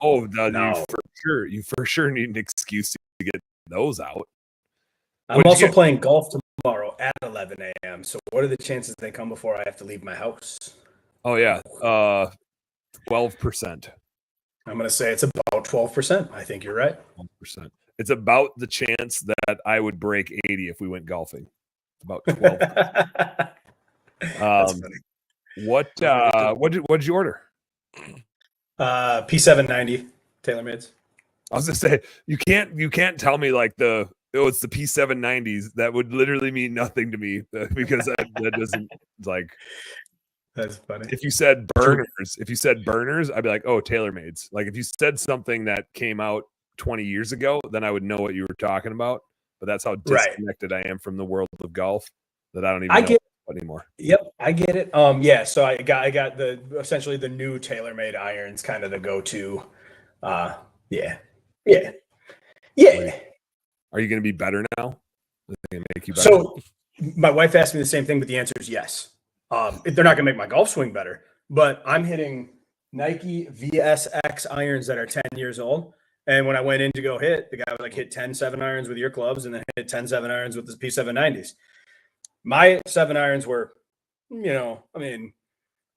Oh, No. you for sure need an excuse to get those out. I'm also playing golf tomorrow at 11 a.m. So what are the chances they come before I have to leave my house? Oh yeah, 12%. I'm going to say it's about 12%. I think you're right. 12%. It's about the chance that I would break 80 if we went golfing. It's about 12%. That's funny. What'd you order? P790 TaylorMades. I was gonna say you can't tell me like it's the P790s. That would literally mean nothing to me because that doesn't like. That's funny. If you said burners, I'd be like, oh, TaylorMades. Like if you said something that came out 20 years ago, then I would know what you were talking about. But that's how disconnected I am from the world of golf that I don't even know anymore. Yep, I get it. Yeah. So I got essentially the new TaylorMade irons, kind of the go-to. Yeah. Are you going to be better now? Make you better? So my wife asked me the same thing, but the answer is yes. They're not going to make my golf swing better, but I'm hitting Nike VSX irons that are 10 years old. And when I went in to go hit, the guy was like, hit 10 7 irons with your clubs and then hit 10 7 irons with the P790s. My 7 irons were,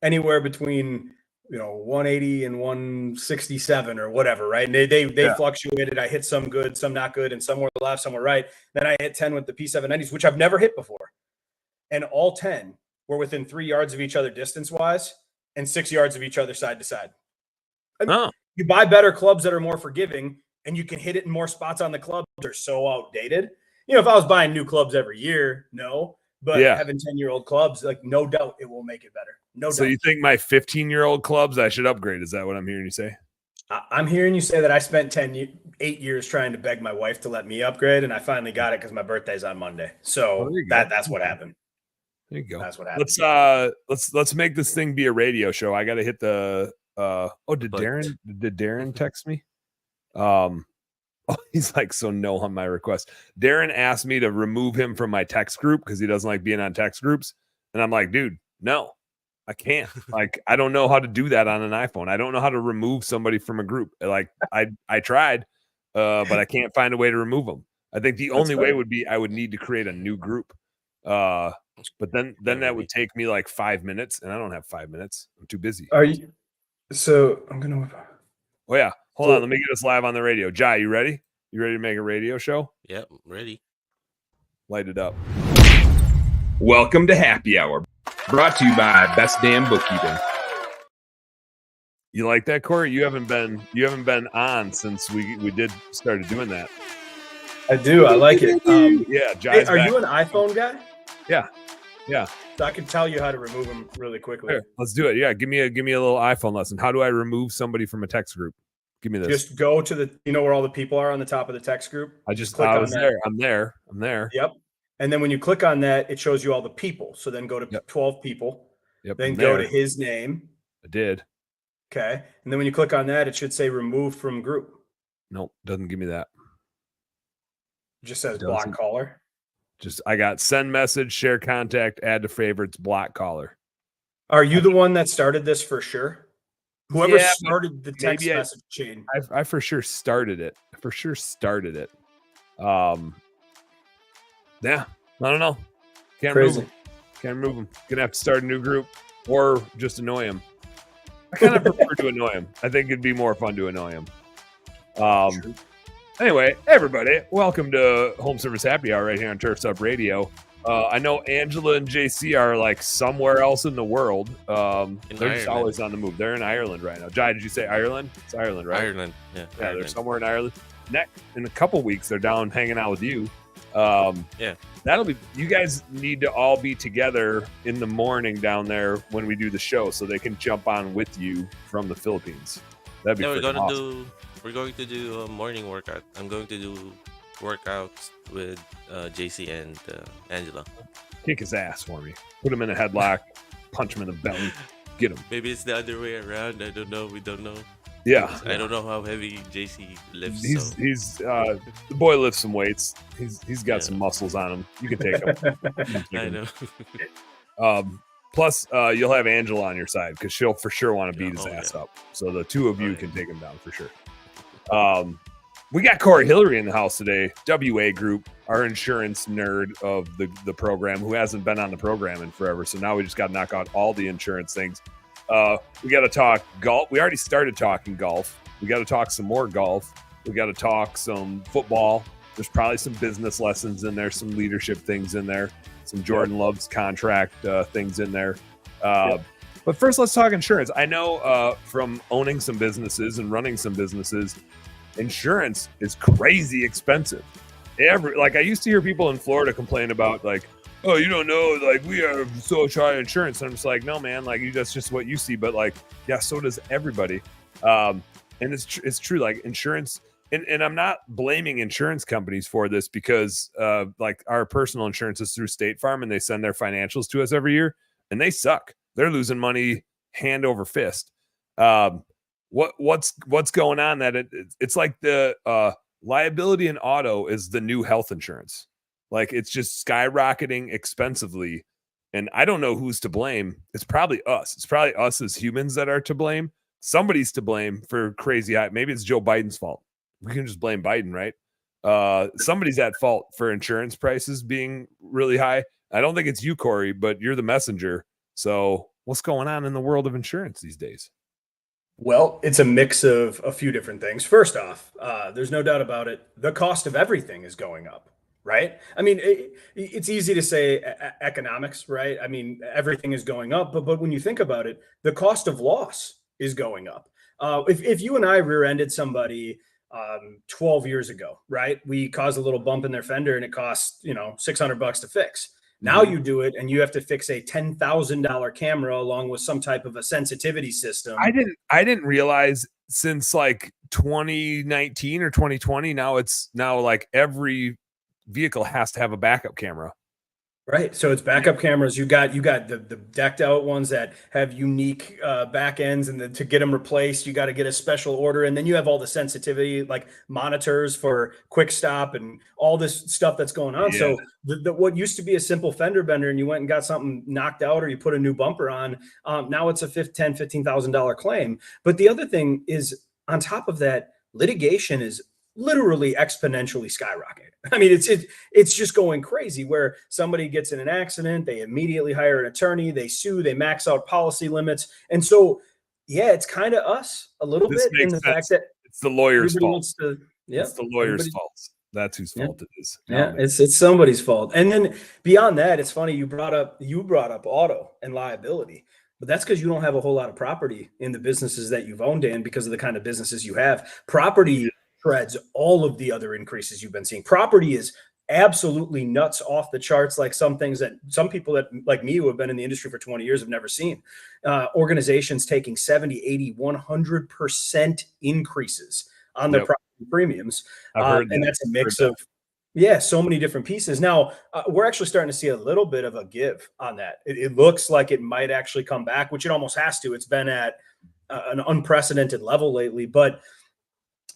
anywhere between, 180 and 167 or whatever, right? And they fluctuated. I hit some good, some not good, and some were left, some were right. Then I hit 10 with the P790s, which I've never hit before. And all 10 were within 3 yards of each other distance-wise and 6 yards of each other side to side. You buy better clubs that are more forgiving, and you can hit it in more spots on the club. They're so outdated. If I was buying new clubs every year, no. But having 10-year-old clubs, like no doubt it will make it better. No doubt. So you think my 15-year-old clubs I should upgrade? Is that what I'm hearing you say? I'm hearing you say that I spent 8 years trying to beg my wife to let me upgrade, and I finally got it because my birthday's on Monday. So that's what happened. There you go. That's what happened. Let's make this thing be a radio show. I got to hit the. Did Darren text me? He's like, so no on my request. Darren asked me to remove him from my text group because he doesn't like being on text groups. And I'm like, dude, no, I can't. Like, I don't know how to do that on an iPhone. I don't know how to remove somebody from a group. Like, I tried, but I can't find a way to remove them. I think the only way would be I would need to create a new group. But then that would take me like 5 minutes, and I don't have 5 minutes. I'm too busy. Are you? So I'm gonna. Oh yeah. Hold on, let me get us live on the radio. Jai, you ready? You ready to make a radio show? Yep, ready. Light it up. Welcome to Happy Hour, brought to you by Best Damn Bookkeeping. You like that, Corey? You haven't been on since we started doing that. I do. I like it. Yeah, Jai's are you an iPhone guy? Yeah. So I can tell you how to remove them really quickly. Here, let's do it. Yeah, give me a little iPhone lesson. How do I remove somebody from a text group? Give me this. Just go to where all the people are on the top of the text group. I was there. I'm there. Yep. And then when you click on that, it shows you all the people. So then go to 12 people. Yep. Then go to his name. I did. Okay. And then when you click on that, it should say remove from group. Nope. Doesn't give me that. It just says block caller. I got send message, share contact, add to favorites, block caller. Are you the one that started this for sure? Whoever started the text message chain. I for sure started it. Yeah, I don't know. Can't remove him. Gonna have to start a new group or just annoy him. I kind of prefer to annoy him. I think it'd be more fun to annoy him. Anyway, everybody, welcome to Home Service Happy Hour right here on Turf's Up Radio. I know Angela and JC are like somewhere else in the world. They're just always on the move. They're in Ireland right now. Jai, did you say Ireland? It's Ireland, right? Ireland, yeah. Yeah, Ireland. They're somewhere in Ireland. In a couple weeks, they're down hanging out with you. That'll be. You guys need to all be together in the morning down there when we do the show, so they can jump on with you from the Philippines. That'd be awesome. We're going to do a morning workout. I'm going to do workouts with JC and Angela. Kick his ass for me. Put him in a headlock. Punch him in the belly. Get him. Maybe it's the other way around. I don't know. We don't know. Yeah. I don't know how heavy JC lifts. He's the boy lifts some weights. He's got some muscles on him. You can take him. I know. Plus, you'll have Angela on your side because she'll for sure want to beat his Oh, ass yeah. up. So the two of you yeah. can take him down for sure. We got Cory Hillery in the house today. WA Group, our insurance nerd of the program, who hasn't been on the program in forever. So now we just got to knock out all the insurance things. We got to talk golf. We already started talking golf. We got to talk some more golf. We got to talk some football. There's probably some business lessons in there, some leadership things in there, some Jordan Love's contract things in there. But first, let's talk insurance. I know from owning some businesses and running some businesses, insurance is crazy expensive. Like I used to hear people in Florida complain about like, oh, you don't know, like we are so high insurance. And I'm just like, no, man, like that's just what you see. But like, yeah, so does everybody. And it's true. Like insurance, and I'm not blaming insurance companies for this because like our personal insurance is through State Farm and they send their financials to us every year and they suck. They're losing money hand over fist. What's going on that it's like the liability in auto is the new health insurance. Like it's just skyrocketing expensively. And I don't know who's to blame. It's probably us. It's probably us as humans that are to blame. Somebody's to blame for crazy high. Maybe it's Joe Biden's fault. We can just blame Biden, right? Somebody's at fault for insurance prices being really high. I don't think it's you, Cory, but you're the messenger. So what's going on in the world of insurance these days? Well, it's a mix of a few different things. First off, there's no doubt about it. The cost of everything is going up, right? I mean, it's easy to say economics, right? I mean, everything is going up, but when you think about it, the cost of loss is going up. If you and I rear-ended somebody 12 years ago, right? We caused a little bump in their fender and it costs, $600 to fix. Now you do it and you have to fix a $10,000 camera along with some type of a sensitivity system. I didn't realize since like 2019 or 2020, now like every vehicle has to have a backup camera. Right. So it's backup cameras. You got the decked out ones that have unique back ends, and then to get them replaced, you got to get a special order. And then you have all the sensitivity like monitors for quick stop and all this stuff that's going on. Yeah. So what used to be a simple fender bender and you went and got something knocked out or you put a new bumper on, now it's a $15,000 claim. But the other thing is on top of that, litigation is literally exponentially skyrocketing. I mean, it's just going crazy where somebody gets in an accident, they immediately hire an attorney, they sue, they max out policy limits. And so, yeah, it's kind of us a little bit in the fact that it's the lawyer's fault. It's the lawyer's fault. That's whose fault it is. Yeah, it's somebody's fault. And then beyond that, it's funny you brought up auto and liability. But that's because you don't have a whole lot of property in the businesses that you've owned in because of the kind of businesses you have. Property spreads all of the other increases you've been seeing. Property is absolutely nuts off the charts, like some things that some people that like me who have been in the industry for 20 years have never seen. Organizations taking 70, 80, 100% increases on their property premiums. And that's a mix of so many different pieces. Now, we're actually starting to see a little bit of a give on that. It looks like it might actually come back, which it almost has to. It's been at an unprecedented level lately, but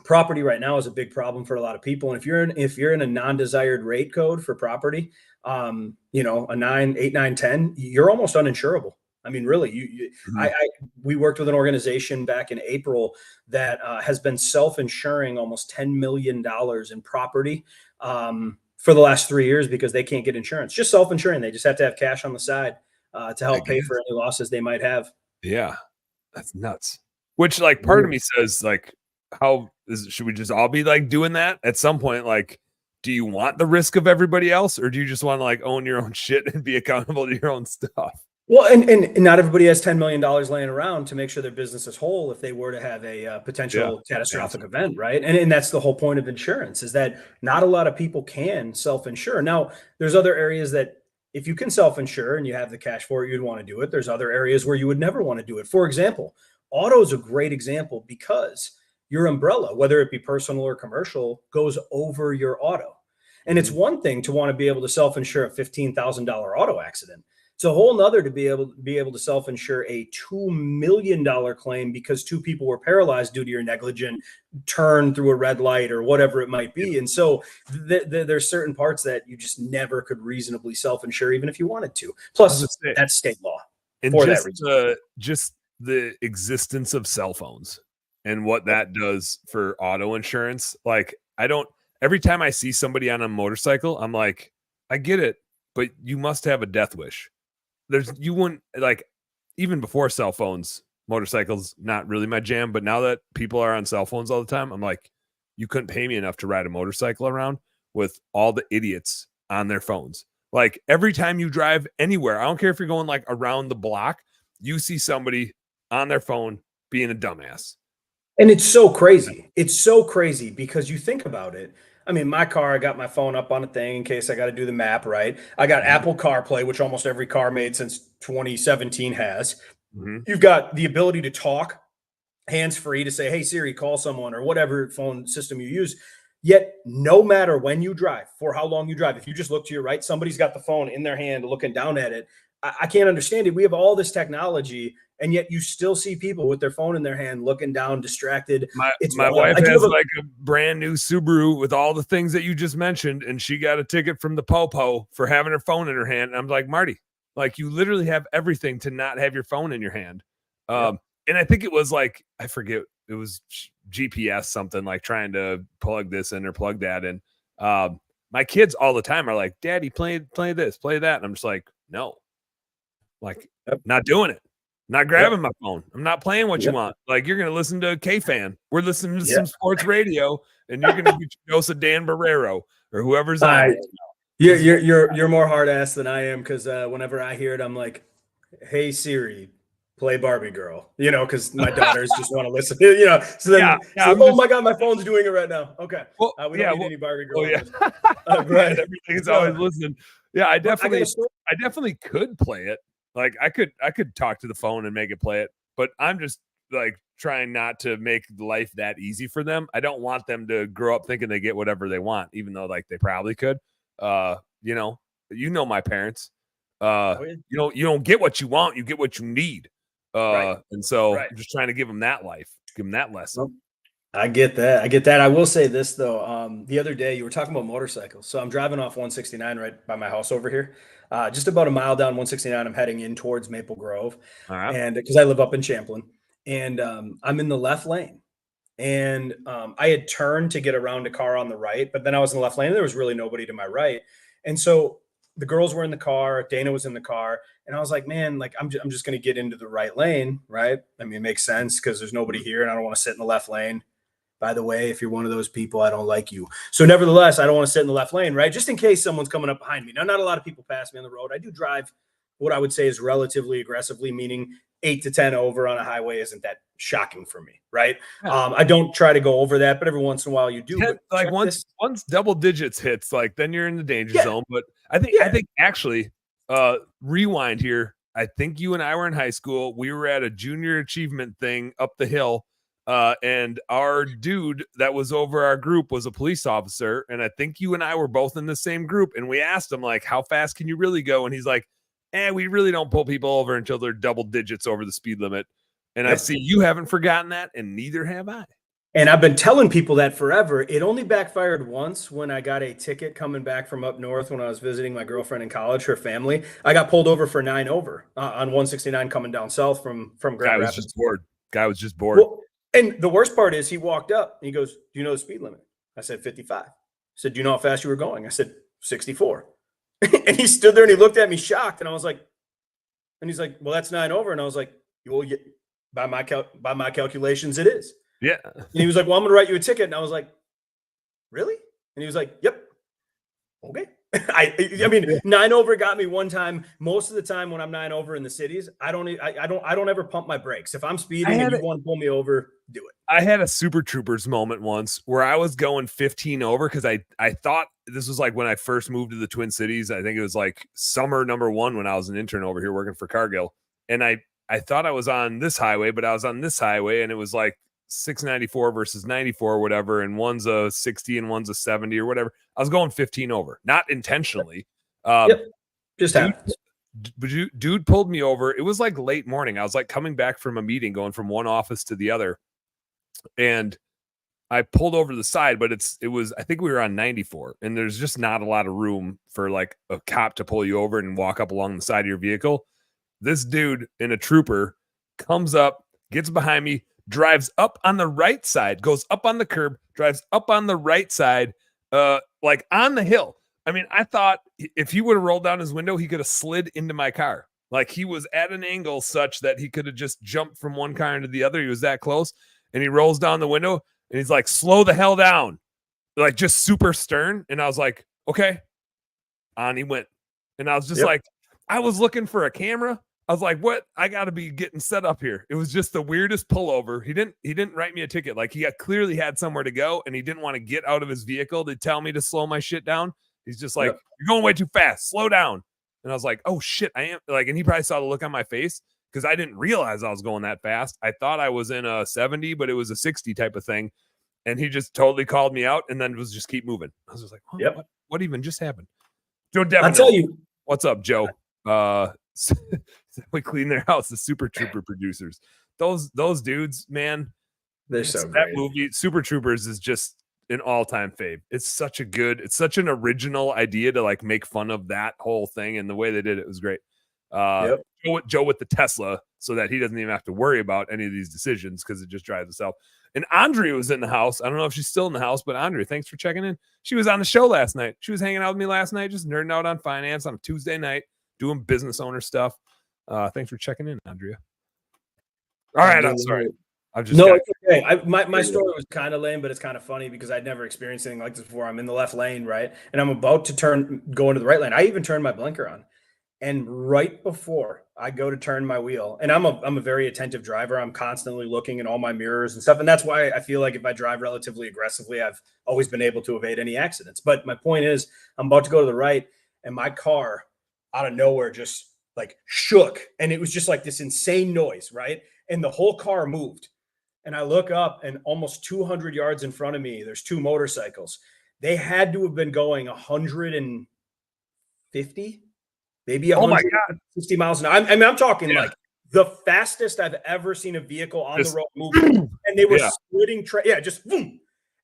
property right now is a big problem for a lot of people. And if you're in a non-desired rate code for property, a 9, 8, 9, 10, you're almost uninsurable. I mean, really, we worked with an organization back in April that has been self-insuring almost $10 million in property for the last 3 years because they can't get insurance. Just self-insuring. They just have to have cash on the side to help pay for any losses they might have. Yeah, that's nuts. Which, like, part of me says, like, should we just all be like doing that at some point? Like, do you want the risk of everybody else, or do you just want to like own your own shit and be accountable to your own stuff? Well, and not everybody has $10 million laying around to make sure their business is whole if they were to have a potential catastrophic event, right? And that's the whole point of insurance, is that not a lot of people can self-insure. Now, there's other areas that if you can self-insure and you have the cash for it, you'd want to do it. There's other areas where you would never want to do it. For example, auto is a great example because your umbrella, whether it be personal or commercial, goes over your auto. And it's one thing to want to be able to self-insure a $15,000 auto accident. It's a whole nother to be able to self-insure a $2 million claim because two people were paralyzed due to your negligent turn through a red light or whatever it might be. And so there's certain parts that you just never could reasonably self-insure, even if you wanted to. Plus, that's state law. And for just that reason. just the existence of cell phones and what that does for auto insurance. Like, every time I see somebody on a motorcycle, I'm like, I get it, but you must have a death wish. You wouldn't, like, even before cell phones, motorcycles, not really my jam. But now that people are on cell phones all the time, I'm like, you couldn't pay me enough to ride a motorcycle around with all the idiots on their phones. Like, every time you drive anywhere, I don't care if you're going like around the block, you see somebody on their phone being a dumbass. And it's so crazy. It's so crazy because you think about it. I mean, my car, I got my phone up on a thing in case I got to do the map, right? I got Mhm. Apple CarPlay, which almost every car made since 2017 has. Mhm. You've got the ability to talk hands-free to say, hey, Siri, call someone or whatever phone system you use. Yet, no matter when you drive, for how long you drive, if you just look to your right, somebody's got the phone in their hand looking down at it. I can't understand it. We have all this technology, and yet you still see people with their phone in their hand looking down, distracted. It's My wild. wife I do has have a, like a brand new Subaru with all the things that you just mentioned, and she got a ticket from the Popo for having her phone in her hand. And I'm like, Marty, like, you literally have everything to not have your phone in your hand. Yep. And I think it was like, I forget, it was GPS something, like trying to plug this in or plug that in. My kids all the time are like, Daddy, play this, play that. And I'm just like, no, like, Yep. not doing it. Not grabbing my phone. I'm not playing what you Yep. want. Like, you're going to listen to K-Fan. We're listening to Yeah. some sports radio, and you're going to get your dose of Dan Barrero or whoever's on it. You're more hard ass than I am because whenever I hear it, I'm like, "Hey Siri, play Barbie Girl," because my daughters just want to listen. So then, oh my god, my phone's doing it right now. Okay, Well, we don't need any Barbie Girl. yeah. Go ahead. Everything's always listening. Yeah, I But definitely could play it. Like, I could talk to the phone and make it play it, but I'm just like trying not to make life that easy for them. I don't want them to grow up thinking they get whatever they want, even though like they probably could. My parents. You don't get what you want, you get what you need. Right. And so Right. I'm just trying to give them that life, give them that lesson. Well, I get that. I will say this though. The other day you were talking about motorcycles. So I'm driving off 169 right by my house over here. Just about a mile down 169. I'm heading in towards Maple Grove, All right. and because I live up in Champlin, and I'm in the left lane. And I had turned to get around a car on the right, but then I was in the left lane. And there was really nobody to my right, and so the girls were in the car. Dana was in the car, and I was like, "Man, like I'm just going to get into the right lane, right? I mean, it makes sense because there's nobody here, and I don't want to sit in the left lane." By the way, if you're one of those people, I don't like you. So nevertheless, I don't want to sit in the left lane, right? Just in case someone's coming up behind me. Now, not a lot of people pass me on the road. I do drive what I would say is relatively aggressively, meaning 8 to 10 over on a highway isn't that shocking for me, right? Yeah. I don't try to go over that, but every once in a while you do. But Like, once double digits hits, like, then you're in the danger zone. But I think actually, rewind here. I think you and I were in high school. We were at a junior achievement thing up the hill. And our dude that was over our group was a police officer. And I think you and I were both in the same group. And we asked him, like, how fast can you really go? And he's like, we really don't pull people over until they're double digits over the speed limit. And I see you haven't forgotten that, and neither have I. And I've been telling people that forever. It only backfired once when I got a ticket coming back from up north when I was visiting my girlfriend in college, her family. I got pulled over for 9 over on 169 coming down south from Grand Rapids. Guy was just bored. Well, and the worst part is he walked up and he goes, "Do you know the speed limit?" I said 55. He said, "Do you know how fast you were going?" I said 64. And he stood there and he looked at me shocked. And I was like, and he's like, "Well, that's 9 over." And I was like, "Well, yeah, by my calculations, it is." Yeah. And he was like, "Well, I'm going to write you a ticket." And I was like, "Really?" And he was like, "Yep." Okay. I mean, 9 over got me one time. Most of the time when I'm 9 over in the cities, I don't ever pump my brakes. If I'm speeding and you want to pull me over, do it. I had a Super Troopers moment once where I was going 15 over because I thought this was like when I first moved to the Twin Cities. I think it was like summer #1 when I was an intern over here working for Cargill. And I thought I was on this highway, but I was on this highway and it was like 694 versus 94 or whatever. And one's a 60 and one's a 70 or whatever. I was going 15 over, not intentionally. Just happens. But dude pulled me over. It was like late morning. I was like coming back from a meeting, going from one office to the other. And I pulled over to the side, but I think we were on 94 and there's just not a lot of room for like a cop to pull you over and walk up along the side of your vehicle. this dude in a trooper comes up, gets behind me, drives up on the right side, goes up on the curb, drives up on the right side, like on the hill. I mean, I thought if he would have rolled down his window, he could have slid into my car. Like he was at an angle such that he could have just jumped from one car into the other. He was that close. And he rolls down the window and he's like, slow the hell down. Like just super stern. And I was like, okay. On he went. And I was just like, I was looking for a camera. I was like, what? I got to be getting set up here. It was just the weirdest pullover. He didn't write me a ticket. Like he clearly had somewhere to go and he didn't want to get out of his vehicle to tell me to slow my shit down. He's just like, you're going way too fast. Slow down. And I was like, oh shit, I am like, and he probably saw the look on my face because I didn't realize I was going that fast. I thought I was in a 70, but it was a 60 type of thing. And he just totally called me out and then was just keep moving. I was just like, oh, what even just happened? Joe Devin, I'll tell you. What's up, Joe? We clean their house, the Super Trooper producers. Those dudes, man. They're so that great. movie, Super Troopers, is just an all-time fave. It's such an original idea to like make fun of that whole thing, and the way they did it was great. Joe with the Tesla, so that he doesn't even have to worry about any of these decisions because it just drives itself. And Andrea was in the house. I don't know if she's still in the house, but Andrea, thanks for checking in. She was on the show last night. She was hanging out with me last night, just nerding out on finance on a Tuesday night, doing business owner stuff. Thanks for checking in, Andrea. All right, I'm sorry. It's okay. My story was kind of lame, but it's kind of funny because I'd never experienced anything like this before. I'm in the left lane, right? And I'm about to go into the right lane. I even turned my blinker on. And right before I go to turn my wheel, and I'm a very attentive driver. I'm constantly looking in all my mirrors and stuff. And that's why I feel like if I drive relatively aggressively, I've always been able to evade any accidents. But my point is, I'm about to go to the right, and my car out of nowhere just like shook. And it was just like this insane noise, right? And the whole car moved. And I look up, and almost 200 yards in front of me, there's two motorcycles. They had to have been going 150, maybe 160 miles an hour. I mean, I'm talking like the fastest I've ever seen a vehicle on the road moving. And they were splitting. Just boom.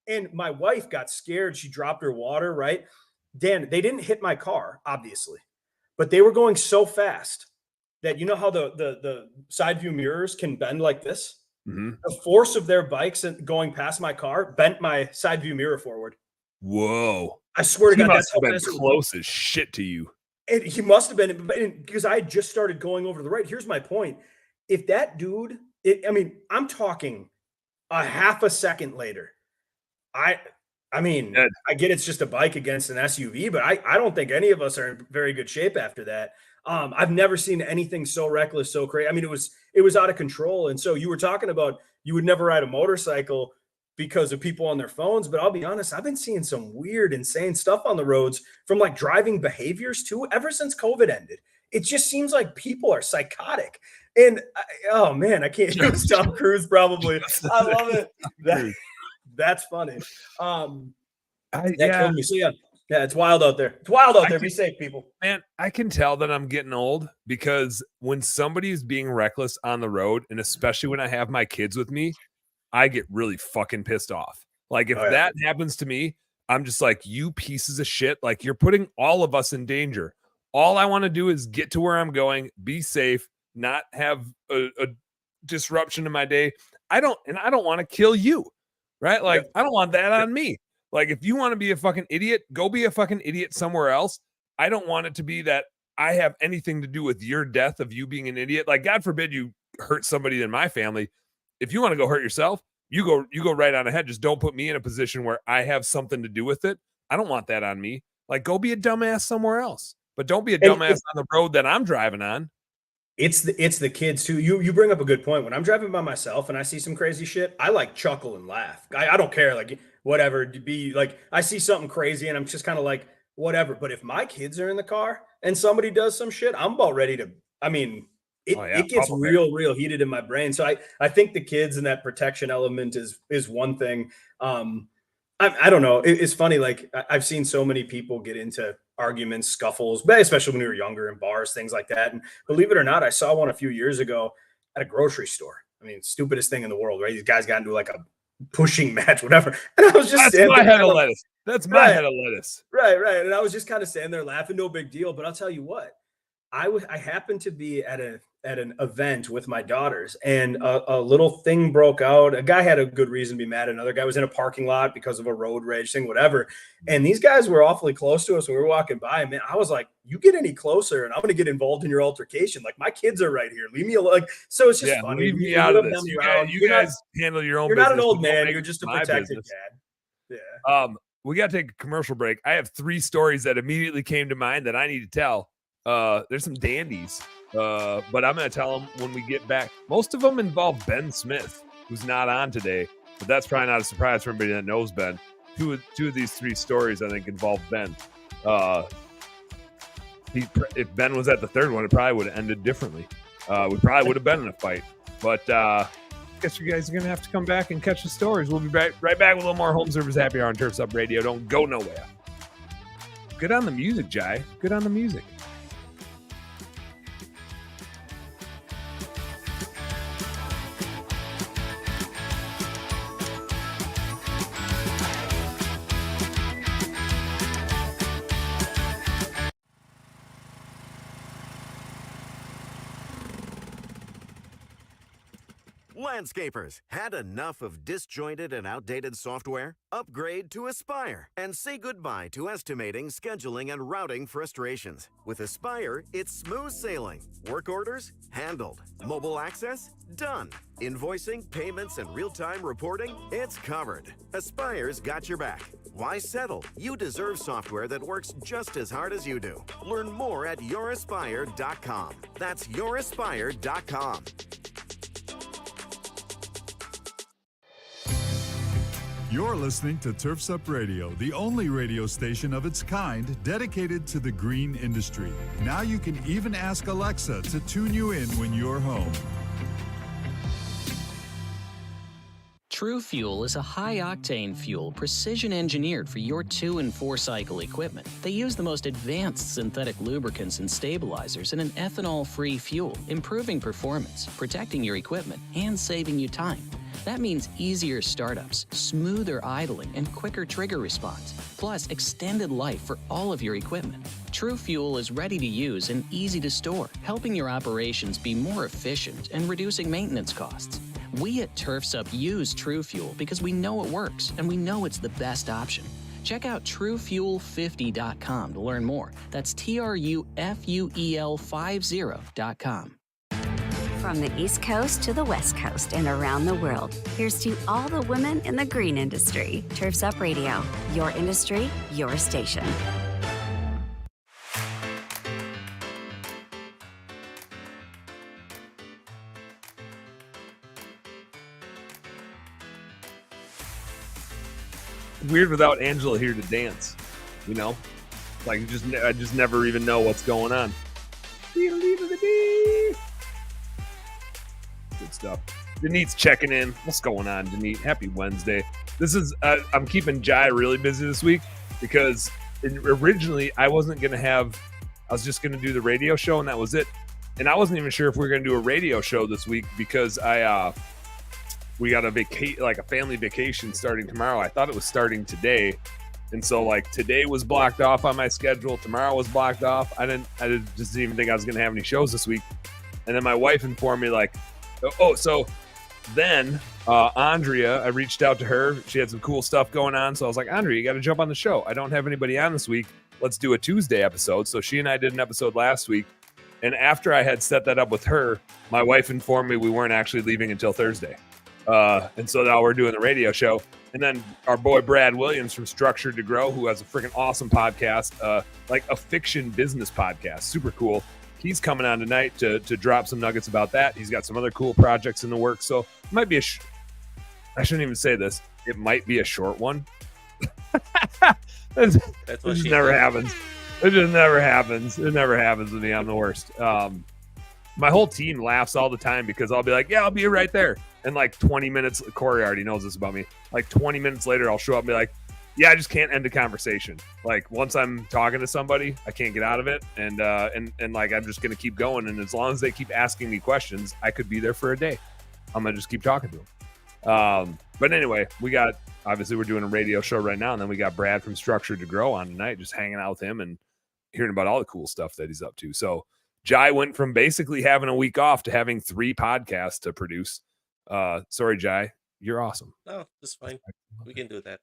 And my wife got scared. She dropped her water, right? Dan, they didn't hit my car, obviously, but they were going so fast that you know how the side view mirrors can bend like this? Mm-hmm. The force of their bikes and going past my car bent my side view mirror forward. Whoa. I swear to God, that's how been close as shit to you. And he must have been, because I had just started going over to the right. Here's my point. If that dude, I'm talking a half a second later. I get it's just a bike against an SUV, but I don't think any of us are in very good shape after that. I've never seen anything so reckless, so crazy. I mean, it was out of control. And so you were talking about you would never ride a motorcycle because of people on their phones. But I'll be honest, I've been seeing some weird, insane stuff on the roads from like driving behaviors too, ever since COVID ended. It just seems like people are psychotic. And oh man, I can't use Tom Cruise probably. I love it. That's funny. That killed me. So yeah, it's wild out there. It's wild out there. Be safe, people. Man, I can tell that I'm getting old because when somebody is being reckless on the road, and especially when I have my kids with me, I get really fucking pissed off. Like if that happens to me, I'm just like, you pieces of shit. Like you're putting all of us in danger. All I want to do is get to where I'm going, be safe, not have a disruption in my day. I don't want to kill you, right? Like I don't want that on me. Like, if you want to be a fucking idiot, go be a fucking idiot somewhere else. I don't want it to be that I have anything to do with your death of you being an idiot. Like, God forbid you hurt somebody in my family. If you want to go hurt yourself, you go right on ahead. Just don't put me in a position where I have something to do with it. I don't want that on me. Like, go be a dumbass somewhere else. But don't be a dumbass on the road that I'm driving on. It's the kids too. You bring up a good point. When I'm driving by myself and I see some crazy shit, I like chuckle and laugh. I don't care. Like, whatever, to be like, I see something crazy and I'm just kind of like, whatever. But if my kids are in the car and somebody does some shit, I'm about ready to, it gets real heated in my brain. So I think the kids and that protection element is one thing. I don't know. It's funny. Like I've seen so many people get into arguments, scuffles, especially when we were younger in bars, things like that. And believe it or not, I saw one a few years ago at a grocery store. I mean, stupidest thing in the world, right? These guys got into like a pushing match, whatever. And I was just That's my head of lettuce. That's my head of lettuce. Right. And I was just kind of standing there laughing, no big deal. But I'll tell you what, I happened to be at an event with my daughters, and a little thing broke out. A guy had a good reason to be mad. Another guy was in a parking lot because of a road rage thing, whatever. And these guys were awfully close to us when we were walking by. Man, I was like, "You get any closer, and I'm going to get involved in your altercation. Like, my kids are right here. Leave me alone." Like, so it's just funny. Leave me out of this. You guys handle your own. You're business. not an old man. You're just a protected dad. Yeah. We got to take a commercial break. I have 3 stories that immediately came to mind that I need to tell. There's some dandies, but I'm going to tell them when we get back. Most of them involve Ben Smith, who's not on today, but that's probably not a surprise for everybody that knows Ben. Two of these 3 stories, I think, involve Ben. If Ben was at the third one, it probably would have ended differently. We probably would have been in a fight, but I guess you guys are going to have to come back and catch the stories. We'll be right back with a little more Home Service Happy Hour on Turfs Up Radio. Don't go nowhere. Good on the music, Jai. Good on the music. Landscapers, had enough of disjointed and outdated software? Upgrade to Aspire and say goodbye to estimating, scheduling, and routing frustrations. With Aspire, it's smooth sailing. Work orders? Handled. Mobile access? Done. Invoicing, payments, and real-time reporting? It's covered. Aspire's got your back. Why settle? You deserve software that works just as hard as you do. Learn more at youraspire.com. That's youraspire.com. You're listening to Turfs Up Radio, the only radio station of its kind dedicated to the green industry. Now you can even ask Alexa to tune you in when you're home. True Fuel is a high-octane fuel precision-engineered for your 2- and 4-cycle equipment. They use the most advanced synthetic lubricants and stabilizers in an ethanol-free fuel, improving performance, protecting your equipment, and saving you time. That means easier startups, smoother idling, and quicker trigger response, plus extended life for all of your equipment. True Fuel is ready to use and easy to store, helping your operations be more efficient and reducing maintenance costs. We at Turfs Up use True Fuel because we know it works and we know it's the best option. Check out TrueFuel50.com to learn more. That's TrueFuel50.com. From the East Coast to the West Coast and around the world, here's to all the women in the green industry. Turfs Up Radio, your industry, your station. Weird without Angela here to dance, you know? Like, I just never even know what's going on. Good stuff. Denit's checking in. What's going on, Denit? Happy Wednesday. This is I'm keeping Jai really busy this week because originally I wasn't gonna have. I was just gonna do the radio show and that was it. And I wasn't even sure if we were gonna do a radio show this week because we got a family vacation starting tomorrow. I thought it was starting today, and so like today was blocked off on my schedule. Tomorrow was blocked off. I just didn't even think I was gonna have any shows this week. And then my wife informed me like, so then Andrea, I reached out to her. She had some cool stuff going on. So I was like, Andrea, you got to jump on the show. I don't have anybody on this week. Let's do a Tuesday episode. So she and I did an episode last week. And after I had set that up with her, my wife informed me we weren't actually leaving until Thursday. And so now we're doing the radio show. And then our boy Brad Williams from Structured to Grow, who has a freaking awesome podcast, like a fiction business podcast. Super cool. He's coming on tonight to drop some nuggets about that. He's got some other cool projects in the works. So it might be I shouldn't even say this. It might be a short one. This just never happens. It just never happens. It never happens with me. I'm the worst. My whole team laughs all the time because I'll be like, yeah, I'll be right there. And like 20 minutes, Corey already knows this about me. Like 20 minutes later, I'll show up and be like, yeah, I just can't end a conversation. Like once I'm talking to somebody, I can't get out of it. And like, I'm just going to keep going. And as long as they keep asking me questions, I could be there for a day. I'm going to just keep talking to them. But anyway, obviously we're doing a radio show right now. And then we got Brad from Structured to Grow on tonight, just hanging out with him and hearing about all the cool stuff that he's up to. So Jai went from basically having a week off to having 3 podcasts to produce. Sorry, Jai, you're awesome. No, that's fine. We can do that.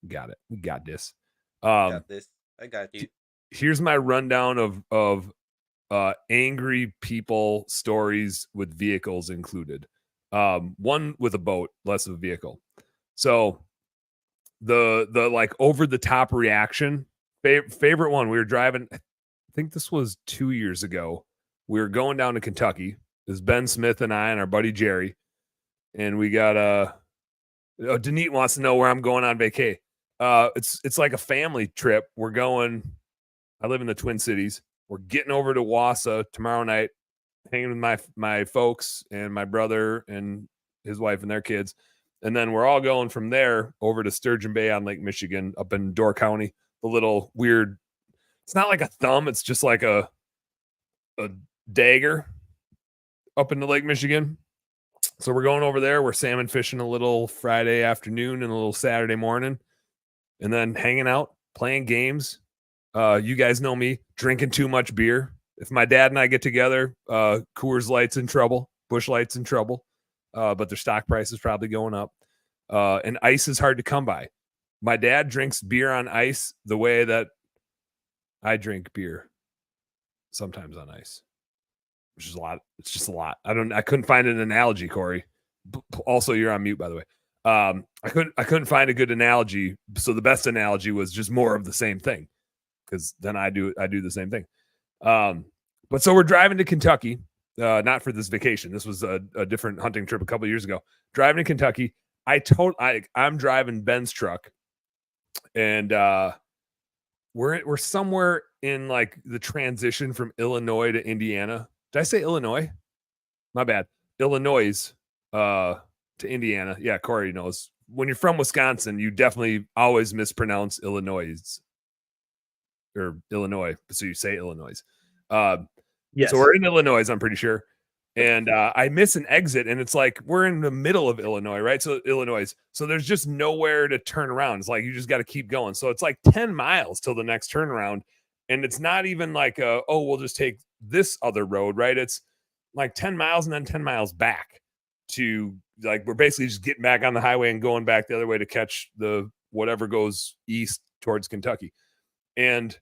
Got it. We got this. Got this. I got you. Here's my rundown of angry people stories with vehicles included. One with a boat, less of a vehicle. So the like over the top reaction, favorite one. We were driving, I think this was 2 years ago. We were going down to Kentucky. There's Ben Smith and I and our buddy Jerry, and we got Denise wants to know where I'm going on vacay. It's like a family trip. We're going. I live in the Twin Cities. We're getting over to Wausau tomorrow night, hanging with my folks and my brother and his wife and their kids. And then we're all going from there over to Sturgeon Bay on Lake Michigan up in Door County. The little weird, it's not like a thumb. It's just like a dagger up into Lake Michigan. So we're going over there. We're salmon fishing a little Friday afternoon and a little Saturday morning. And then hanging out, playing games. You guys know me, drinking too much beer. If my dad and I get together, Coors Light's in trouble. Busch Light's in trouble. But their stock price is probably going up. And ice is hard to come by. My dad drinks beer on ice the way that I drink beer sometimes on ice, which is a lot. It's just a lot. I couldn't find an analogy, Corey. Also, you're on mute, by the way. I couldn't find a good analogy. So the best analogy was just more of the same thing, because then I do the same thing. But so we're driving to Kentucky. Not for this vacation. This was a different hunting trip a couple of years ago. Driving to Kentucky, I'm driving Ben's truck, and we're somewhere in like the transition from Illinois to Indiana. Did I say Illinois? My bad. Illinois to Indiana. Yeah, Corey knows. When you're from Wisconsin, you definitely always mispronounce Illinois or Illinois, so you say Illinois. Yes. So we're in Illinois, I'm pretty sure. And I miss an exit, and it's like we're in the middle of Illinois, right? So Illinois. So there's just nowhere to turn around. It's like you just got to keep going. So it's like 10 miles till the next turnaround. And it's not even like, we'll just take this other road, right? It's like 10 miles and then 10 miles back to, like, we're basically just getting back on the highway and going back the other way to catch the whatever goes east towards Kentucky. And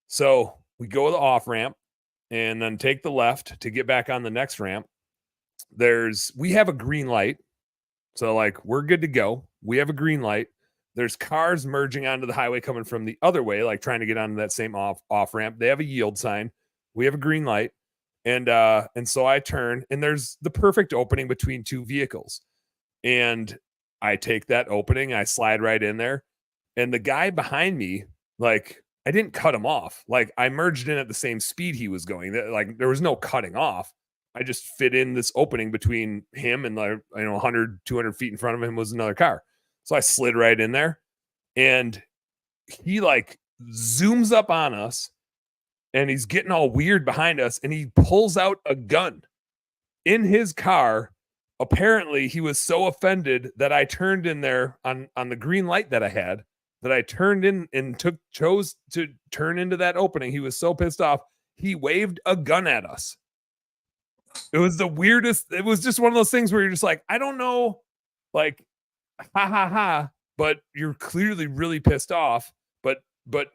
so we go to the off ramp and then take the left to get back on the next ramp. We have a green light. So like we're good to go. We have a green light. There's cars merging onto the highway coming from the other way, like trying to get onto that same off ramp. They have a yield sign. We have a green light. And so I turn, and there's the perfect opening between two vehicles. And I take that opening, I slide right in there. And the guy behind me, like, I didn't cut him off. Like, I merged in at the same speed he was going. Like, there was no cutting off. I just fit in this opening between him and, like, 100, 200 feet in front of him was another car. So I slid right in there, and he like zooms up on us, and he's getting all weird behind us, and he pulls out a gun in his car. Apparently he was so offended that I turned in there on the green light that I had, that I turned in and chose to turn into that opening. He was so pissed off. He waved a gun at us. It was the weirdest. It was just one of those things where you're just like, I don't know, like, ha ha ha, but you're clearly really pissed off. But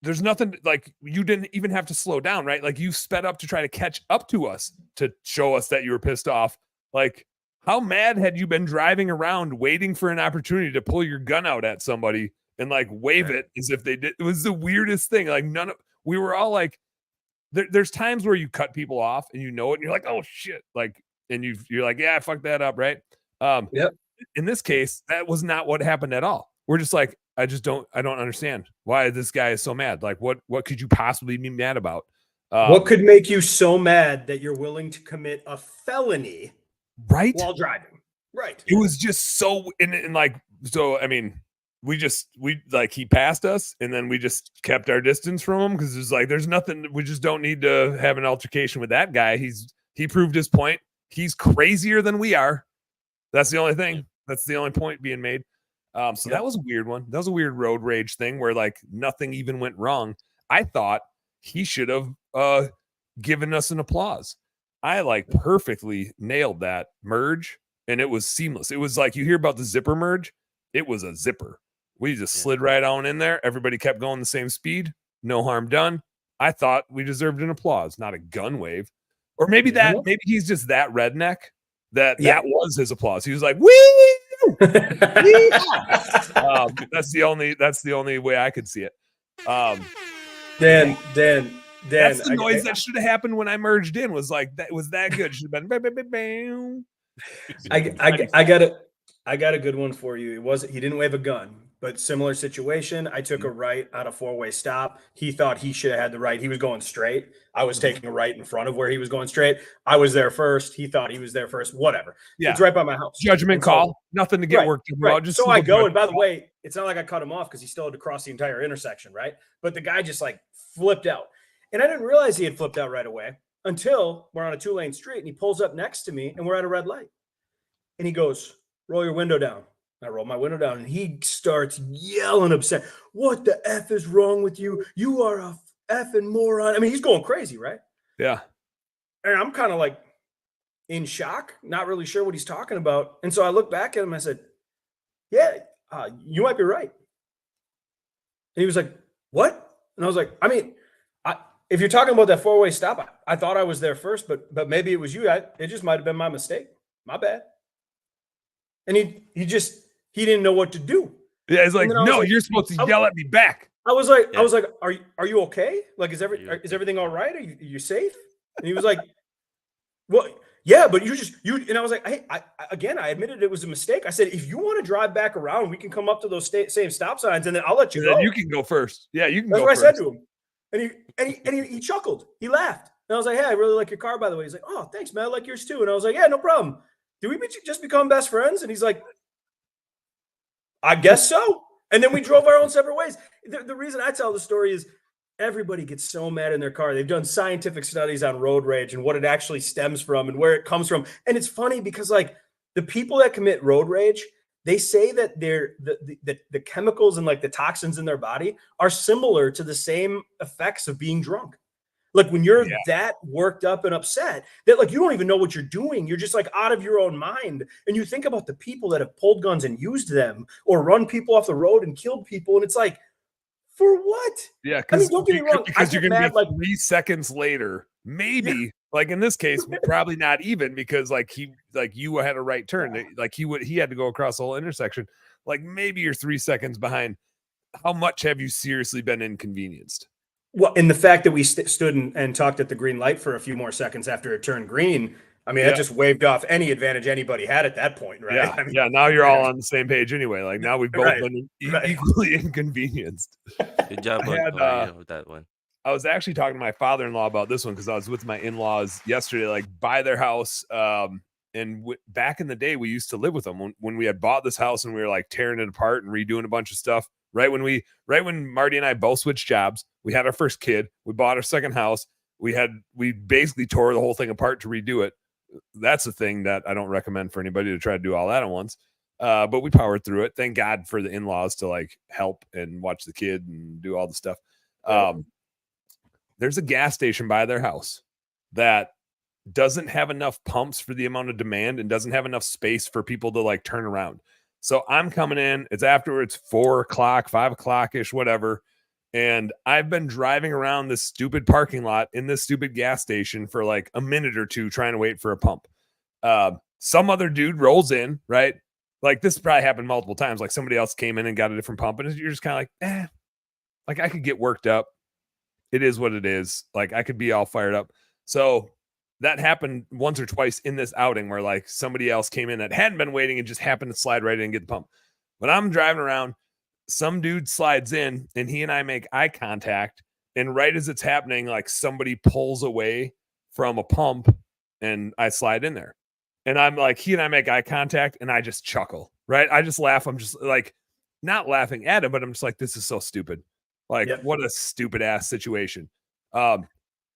there's nothing, like, you didn't even have to slow down, right? Like, you sped up to try to catch up to us to show us that you were pissed off. Like, how mad had you been driving around waiting for an opportunity to pull your gun out at somebody and like wave it as if they did? It was the weirdest thing. Like, we were all like, there's times where you cut people off and you know it and you're like, oh shit. Like, and you're like, yeah, I fucked that up. Right. Yep. In this case, that was not what happened at all. We're just like, I don't understand why this guy is so mad. Like, what could you possibly be mad about? What could make you so mad that you're willing to commit a felony right while driving? Right. It was just so, and like, so, I mean, we like, he passed us and then we just kept our distance from him. Cause it's like, there's nothing, we just don't need to have an altercation with that guy. He proved his point. He's crazier than we are. That's the only thing. That's the only point being made. So that was a weird one. That was a weird road rage thing where like nothing even went wrong. I thought he should have giving us an applause. I like perfectly nailed that merge, and it was seamless. It was like, you hear about the zipper merge. It was a zipper. We just slid right on in there. Everybody kept going the same speed. No harm done. I thought we deserved an applause, not a gun wave. Or maybe maybe he's just that redneck that was his applause. He was like, woo! That's the only way I could see it. Dan, that's the noise that should have happened when I merged in. Was like, that was that good. Should have been. I got a good one for you. He didn't wave a gun, but similar situation. I took a right on a 4-way stop. He thought he should have had the right. He was going straight. I was taking a right in front of where he was going straight. I was there first. He thought he was there first. Whatever. Yeah. It's right by my house. Judgment call. Nothing to get worked about. Right. So I go, and by the way, it's not like I cut him off because he still had to cross the entire intersection, right? But the guy just like flipped out. And I didn't realize he had flipped out right away until we're on a 2-lane street and he pulls up next to me and we're at a red light. And he goes, roll your window down. I roll my window down and he starts yelling upset. What the F is wrong with you? You are a effing moron. I mean, he's going crazy, right? Yeah. And I'm kind of like in shock, not really sure what he's talking about. And so I look back at him and I said, yeah, you might be right. And he was like, what? And I was like, I mean, if you're talking about that 4-way stop, I thought I was there first, but maybe it was you. It just might have been my mistake. My bad. And he didn't know what to do. Yeah, it's like, no, you're supposed to yell at me back. I was like, are you okay? Like, is everything all right? Are you safe? And he was like, well, yeah, but you. And I was like, hey, I admitted it was a mistake. I said, if you want to drive back around, we can come up to those same stop signs, and then I'll let you go. You can go first. Yeah, you can That's go what first. I said to him. And he chuckled. He laughed. And I was like, hey, I really like your car, by the way. He's like, oh, thanks, man. I like yours too. And I was like, yeah, no problem. Did we just become best friends? And he's like, I guess so. And then we drove our own separate ways. The reason I tell the story is everybody gets so mad in their car. They've done scientific studies on road rage and what it actually stems from and where it comes from. And it's funny because like the people that commit road rage, they say that the chemicals and like the toxins in their body are similar to the same effects of being drunk. Like when you're that worked up and upset that like you don't even know what you're doing. You're just like out of your own mind. And you think about the people that have pulled guns and used them or run people off the road and killed people. And it's like, for what? Yeah, I mean, don't get me wrong. Because you're going to be like 3 seconds later, maybe like in this case, probably not even because like you had a right turn. Like he had to go across the whole intersection. Like maybe you're 3 seconds behind. How much have you seriously been inconvenienced? Well, and the fact that we stood and talked at the green light for a few more seconds after it turned green, I mean, that just waved off any advantage anybody had at that point, right? Yeah, I mean, now you're all on the same page anyway. Like now we've both been equally inconvenienced. Good job on with that one. I was actually talking to my father-in-law about this one because I was with my in-laws yesterday, like by their house. And back in the day, we used to live with them when we had bought this house and we were like tearing it apart and redoing a bunch of stuff. Right when Marty and I both switched jobs, we had our first kid, we bought our second house. We basically tore the whole thing apart to redo it. That's a thing that I don't recommend for anybody to try to do all that at once. But we powered through it. Thank God for the in-laws to like help and watch the kid and do all the stuff. There's a gas station by their house that doesn't have enough pumps for the amount of demand and doesn't have enough space for people to like turn around. So I'm coming in, it's afterwards 4 o'clock, 5 o'clock ish, whatever. And I've been driving around this stupid parking lot in this stupid gas station for like a minute or two trying to wait for a pump. Some other dude rolls in, right? Like this probably happened multiple times. Like somebody else came in and got a different pump and you're just kind of like, like I could get worked up. It is what it is. Like I could be all fired up. So that happened once or twice in this outing where like somebody else came in that hadn't been waiting and just happened to slide right in and get the pump. When I'm driving around, some dude slides in and he and I make eye contact. And right as it's happening, like somebody pulls away from a pump and I slide in there. And I'm like, he and I make eye contact and I just chuckle, right? I just laugh. I'm just like, not laughing at him, but I'm just like, this is so stupid. Like, what a stupid ass situation.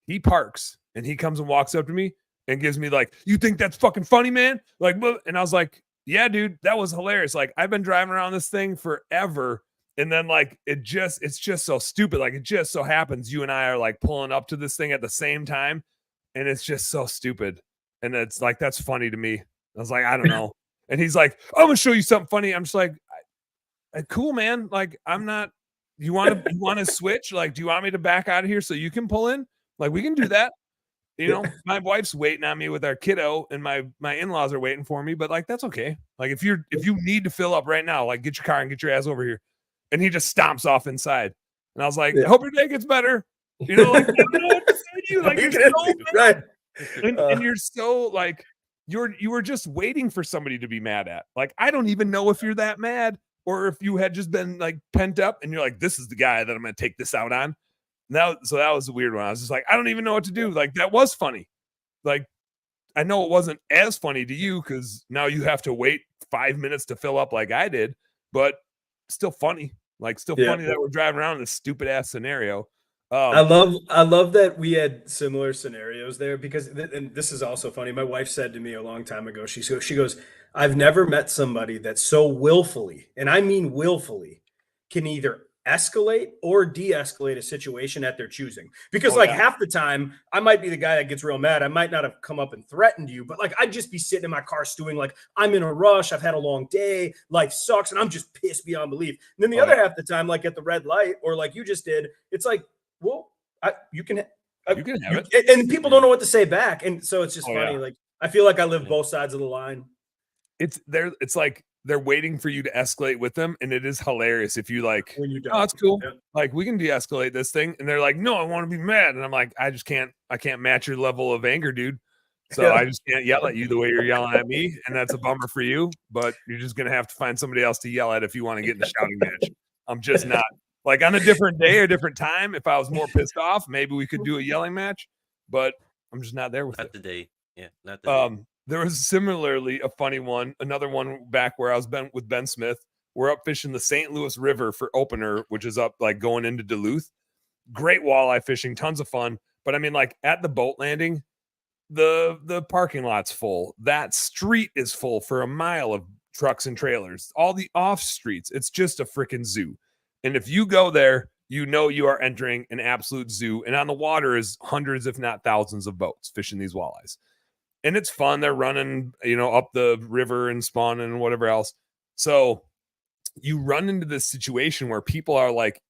He parks and he comes and walks up to me and gives me like, you think that's fucking funny, man? Like, and I was like, yeah, dude, that was hilarious. Like, I've been driving around this thing forever And then like it's just so stupid. Like it just so happens you and I are like pulling up to this thing at the same time, and it's just so stupid. And it's like, that's funny to me. I was like, I don't know. And he's like, I'm gonna show you something funny. I'm just like, cool, man. Like, I'm not. You want to switch? Like, do you want me to back out of here so you can pull in? Like, we can do that. You know, my wife's waiting on me with our kiddo, and my in-laws are waiting for me. But like, that's okay. Like, if you need to fill up right now, like, get your car and get your ass over here. And he just stomps off inside. And I was like, I hope your day gets better. You know, like, I don't know what to say to you. Like, you're so right. And you're so like, you were just waiting for somebody to be mad at. Like, I don't even know if you're that mad or if you had just been like pent up and you're like, this is the guy that I'm going to take this out on. So that was a weird one. I was just like, I don't even know what to do. Like, that was funny. Like, I know it wasn't as funny to you because now you have to wait 5 minutes to fill up like I did, but still funny. Like, still funny that we're driving around in this stupid ass scenario. I love that we had similar scenarios there because, and this is also funny. My wife said to me a long time ago, she goes, I've never met somebody that so willfully, and I mean willfully, can either escalate or de-escalate a situation at their choosing. Because half the time I might be the guy that gets real mad. I might not have come up and threatened you, but like, I'd just be sitting in my car stewing. Like, I'm in a rush. I've had a long day. Life sucks. And I'm just pissed beyond belief. And then the other half the time, like at the red light or like you just did, it's like, well, you can have it. And people don't know what to say back. And so it's just funny. Like, I feel like I live both sides of the line. It's like they're waiting for you to escalate with them. And it is hilarious if you like, when you don't. Oh, it's cool. Yeah. Like, we can de-escalate this thing. And they're like, no, I want to be mad. And I'm like, I can't match your level of anger, dude. So I just can't yell at you the way you're yelling at me. And that's a bummer for you, but you're just going to have to find somebody else to yell at if you want to get in a shouting match. I'm just not. Like, on a different day or different time, if I was more pissed off, maybe we could do a yelling match, but I'm just not there with it. Not today. Yeah, not today. There was similarly a funny one, another one back where I was with Ben Smith. We're up fishing the St. Louis River for opener, which is up like going into Duluth. Great walleye fishing, tons of fun. But I mean, like, at the boat landing, the parking lot's full. That street is full for a mile of trucks and trailers. All the off streets, it's just a freaking zoo. And if you go there, you know you are entering an absolute zoo. And on the water is hundreds, if not thousands, of boats fishing these walleyes. And it's fun. They're running, up the river and spawning and whatever else. So you run into this situation where people are like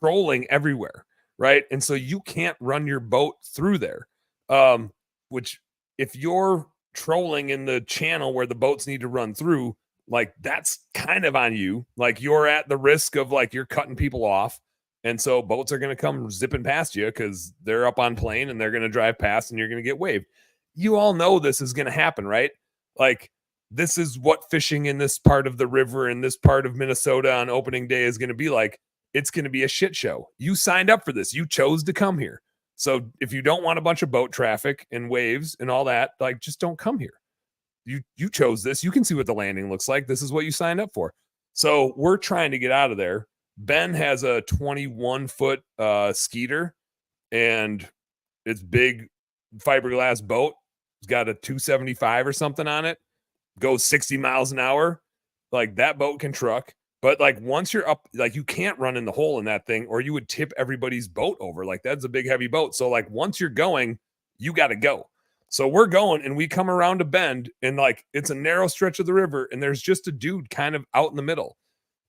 trolling everywhere, right? And so you can't run your boat through there. Which, if you're trolling in the channel where the boats need to run through, like, that's kind of on you. Like, you're at the risk of like, you're cutting people off. And so boats are going to come zipping past you because they're up on plane and they're going to drive past and you're going to get waved. You all know this is going to happen, right? Like, this is what fishing in this part of the river in this part of Minnesota on opening day is going to be like. It's going to be a shit show. You signed up for this. You chose to come here. So if you don't want a bunch of boat traffic and waves and all that, like, just don't come here. You chose this. You can see what the landing looks like. This is what you signed up for. So we're trying to get out of there. Ben has a 21-foot Skeeter, and it's big fiberglass boat. It's got a 275 or something on it. Goes 60 miles an hour. Like, that boat can truck. But like, once you're up, like, you can't run in the hole in that thing or you would tip everybody's boat over. Like, that's a big, heavy boat. So like, once you're going, you got to go. So we're going and we come around a bend and like, it's a narrow stretch of the river and there's just a dude kind of out in the middle.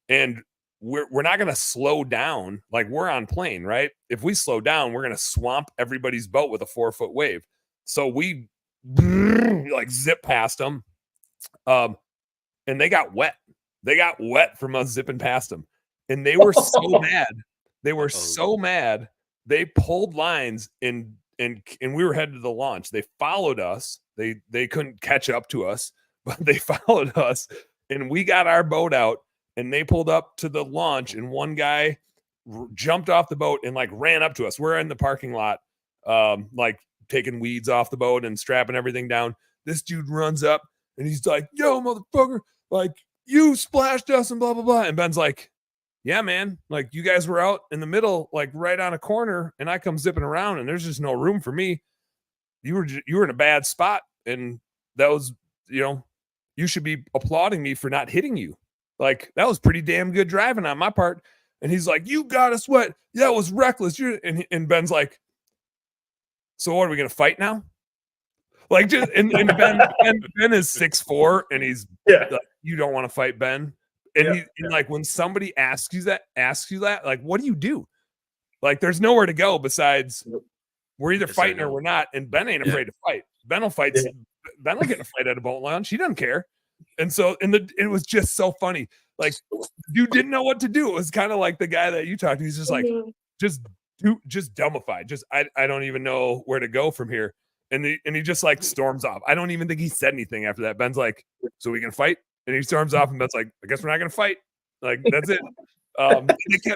And we're not going to slow down. Like, we're on plane, right? If we slow down, we're going to swamp everybody's boat with a 4-foot wave. So we like zip past them. And they got wet. They got wet from us zipping past them. And they were so mad. They were so mad. They pulled lines and we were headed to the launch. They followed us. They couldn't catch up to us, but they followed us and we got our boat out and they pulled up to the launch and one guy jumped off the boat and like ran up to us. We're in the parking lot, like taking weeds off the boat and strapping everything down. This dude runs up and he's like, yo, motherfucker, like, you splashed us and blah, blah, blah. And Ben's like, yeah, man, like, you guys were out in the middle, like right on a corner, and I come zipping around and there's just no room for me. You were in a bad spot. And that was, you should be applauding me for not hitting you. Like, that was pretty damn good driving on my part. And he's like, you got us what? Yeah, it was reckless. And Ben's like, so what, are we going to fight now? Like, just, and Ben is 6'4", and he's like, you don't want to fight Ben. And like, when somebody asks you that, like, what do you do? Like, there's nowhere to go besides we're either fighting or we're not. And Ben ain't afraid to fight. Ben will fight. Ben will get in a fight at a boat launch. He doesn't care. And so, it was just so funny. Like, you didn't know what to do. It was kind of like the guy that you talked to. He's just like, just dumbified. Just, I don't even know where to go from here. And he just like storms off. I don't even think he said anything after that. Ben's like, so we can fight? And he storms off, and Ben's like, I guess we're not going to fight. Like, that's it.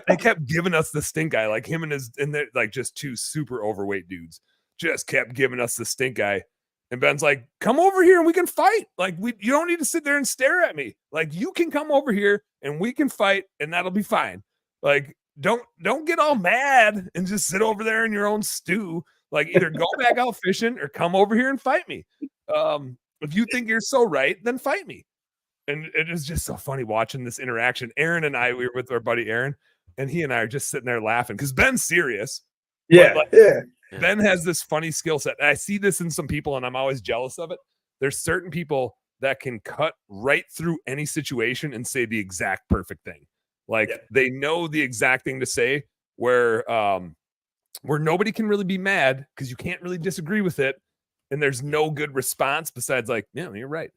They kept giving us the stink eye. Like, him and they're like just two super overweight dudes just kept giving us the stink eye. And Ben's like, come over here and we can fight. Like, you don't need to sit there and stare at me. Like, you can come over here and we can fight, and that'll be fine. Like, don't get all mad and just sit over there in your own stew. Like, either go back out fishing or come over here and fight me. If you think you're so right, then fight me. And it is just so funny watching this interaction. Aaron and I, we were with our buddy Aaron, and he and I are just sitting there laughing because Ben's serious. Ben has this funny skill set. And I see this in some people, and I'm always jealous of it. There's certain people that can cut right through any situation and say the exact perfect thing. Like, they know the exact thing to say where nobody can really be mad because you can't really disagree with it. And there's no good response besides like, yeah, you're right.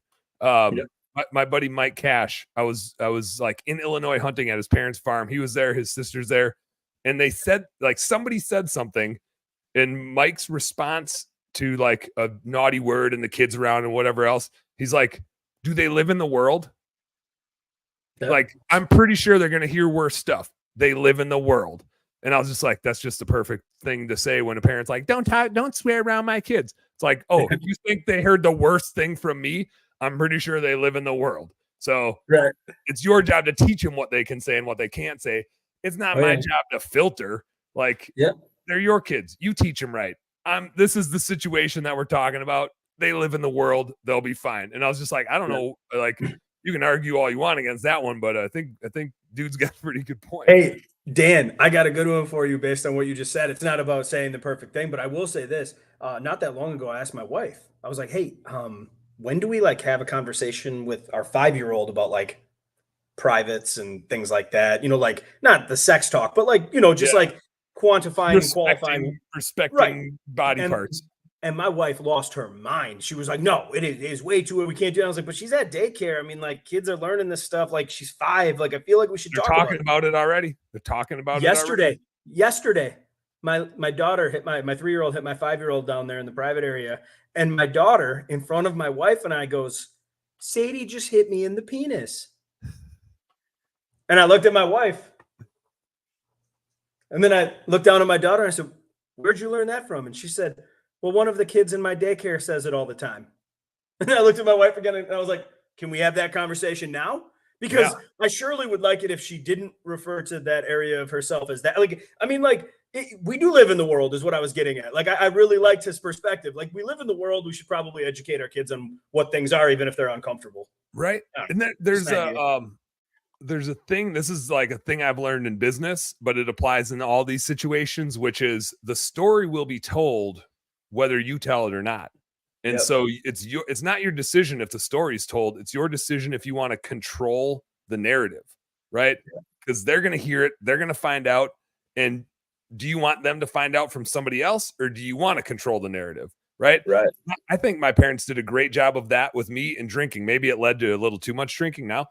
My buddy Mike Cash, I was like in Illinois hunting at his parents' farm. He was there, his sister's there. And they said, like, somebody said something, and Mike's response to like a naughty word and the kids around and whatever else, he's like, do they live in the world? Like, I'm pretty sure they're going to hear worse stuff. They live in the world. And I was just like, that's just the perfect thing to say when a parent's like, don't swear around my kids. It's like, oh, if you think they heard the worst thing from me, I'm pretty sure they live in the world. So it's your job to teach them what they can say and what they can't say. It's not my job to filter. Like, they're your kids. You teach them right. This is the situation that we're talking about. They live in the world. They'll be fine. And I was just like, I don't know. Like, you can argue all you want against that one, but I think dude's got a pretty good point. Hey, Dan, I got a good one for you based on what you just said. It's not about saying the perfect thing, but I will say this. Not that long ago, I asked my wife, I was like, hey, when do we like have a conversation with our 5-year-old about like privates and things like that? You know, like not the sex talk, but like, you know, just like quantifying and qualifying. Respecting body parts. And my wife lost her mind. She was like, no, it is way too, we can't do it. I was like, but she's at daycare. I mean, like, kids are learning this stuff. Like, she's 5. Like, I feel like we should talk about it already. They're talking about it yesterday. My daughter hit my 3-year-old hit my 5-year-old down there in the private area. And my daughter in front of my wife and I goes, Sadie just hit me in the penis. And I looked at my wife. And then I looked down at my daughter and I said, where'd you learn that from? And she said, well, one of the kids in my daycare says it all the time. And I looked at my wife again and I was like, can we have that conversation now? Because I surely would like it if she didn't refer to that area of herself as that. Like, I mean, like, we do live in the world is what I was getting at. Like, I really liked his perspective. Like, we live in the world. We should probably educate our kids on what things are, even if they're uncomfortable. Right. And there's a thing. This is like a thing I've learned in business, but it applies in all these situations, which is the story will be told whether you tell it or not. And so it's not your decision if the story's told. It's your decision if you want to control the narrative, right? Because they're going to hear it. They're going to find out. And do you want them to find out from somebody else, or do you want to control the narrative? Right. I think my parents did a great job of that with me and drinking. Maybe it led to a little too much drinking now,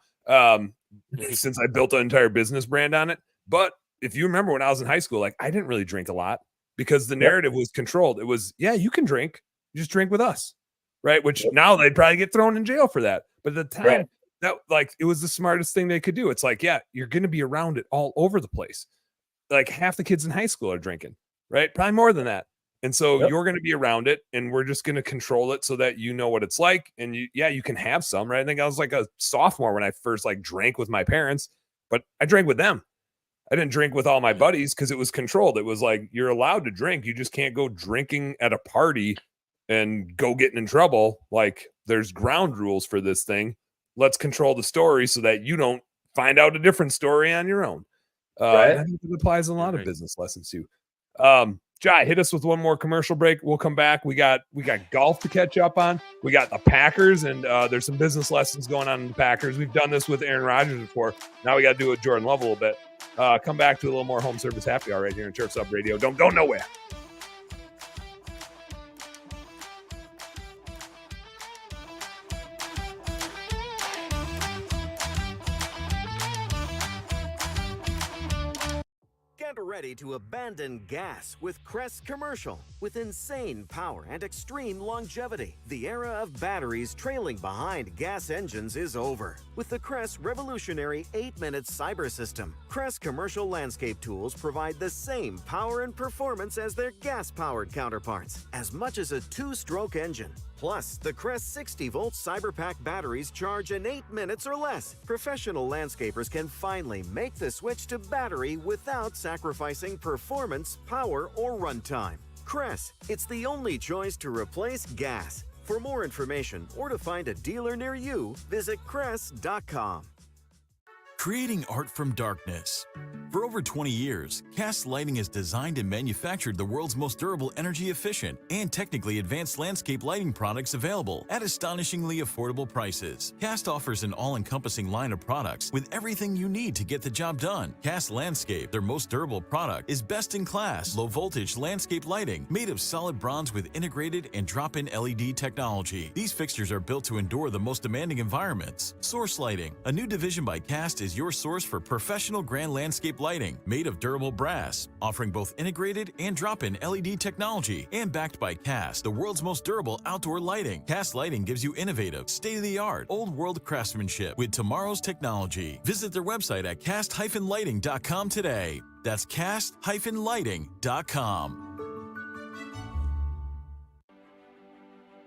since I built an entire business brand on it. But if you remember when I was in high school, like, I didn't really drink a lot because the narrative was controlled. It was, you can drink, you just drink with us. Right. Which now they'd probably get thrown in jail for that. But at the time, that, like, it was the smartest thing they could do. It's like, you're going to be around it all over the place. Like, half the kids in high school are drinking, right? Probably more than that. And so you're going to be around it, and we're just going to control it so that you know what it's like. And you can have some, right? I think I was like a sophomore when I first like drank with my parents, but I drank with them. I didn't drink with all my buddies because it was controlled. It was like, you're allowed to drink. You just can't go drinking at a party and go getting in trouble. Like, there's ground rules for this thing. Let's control the story so that you don't find out a different story on your own. Right. And I think it applies in a lot of Right. business lessons too. Jai, hit us with one more commercial break. We'll come back. We got golf to catch up on. We got the Packers, and there's some business lessons going on in the Packers. We've done this with Aaron Rodgers before. Now we got to do it with Jordan Love a little bit. Come back to a little more home service happy hour right here in Turfs Up Radio. Don't go nowhere. Get ready to abandon gas with Crest Commercial. With insane power and extreme longevity, the era of batteries trailing behind gas engines is over. With the Crest revolutionary 8-minute cyber system, Crest Commercial landscape tools provide the same power and performance as their gas-powered counterparts, as much as a 2-stroke engine. Plus, the Crest 60-volt CyberPack batteries charge in 8 minutes or less. Professional landscapers can finally make the switch to battery without sacrificing performance, power, or runtime. Crest, it's the only choice to replace gas. For more information or to find a dealer near you, visit Crest.com. Creating art from darkness. For over 20 years, Cast Lighting has designed and manufactured the world's most durable, energy-efficient, and technically advanced landscape lighting products available at astonishingly affordable prices. Cast offers an all-encompassing line of products with everything you need to get the job done. Cast Landscape, their most durable product, is best-in-class, low-voltage landscape lighting made of solid bronze with integrated and drop-in LED technology. These fixtures are built to endure the most demanding environments. Source Lighting, a new division by Cast, is your source for professional grand landscape lighting made of durable brass, offering both integrated and drop-in LED technology, and backed by Cast, the world's most durable outdoor lighting. Cast Lighting gives you innovative, state-of-the-art, old-world craftsmanship with tomorrow's technology. Visit their website at cast-lighting.com today. That's cast-lighting.com.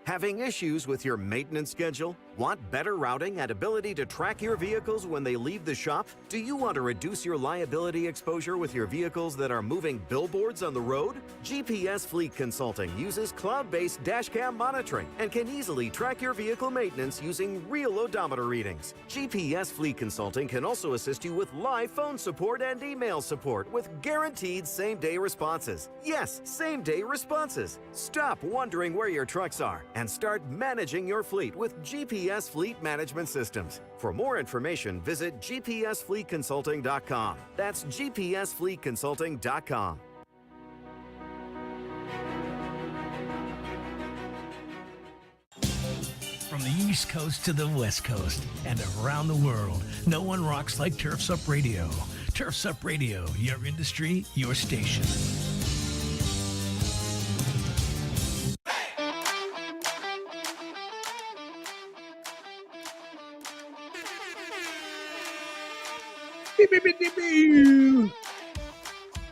Having issues with your maintenance schedule? Want better routing and ability to track your vehicles when they leave the shop? Do you want to reduce your liability exposure with your vehicles that are moving billboards on the road? GPS Fleet Consulting uses cloud-based dashcam monitoring and can easily track your vehicle maintenance using real odometer readings. GPS Fleet Consulting can also assist you with live phone support and email support with guaranteed same-day responses. Yes, same-day responses. Stop wondering where your trucks are and start managing your fleet with GPS Fleet Management Systems. For more information, visit gpsfleetconsulting.com. That's gpsfleetconsulting.com. From the East Coast to the West Coast and around the world, no one rocks like Turfs Up Radio. Turfs Up Radio, your industry, your station.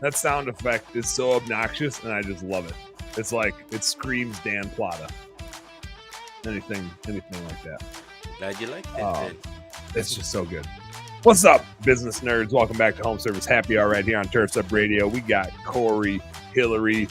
That sound effect is so obnoxious, and I just love it. It's like it screams Dan Plata. Anything like that. Glad you like it. Oh, it's just so good. What's up, business nerds? Welcome back to Home Service Happy Hour right here on Turfs Up Radio. We got Cory Hillery.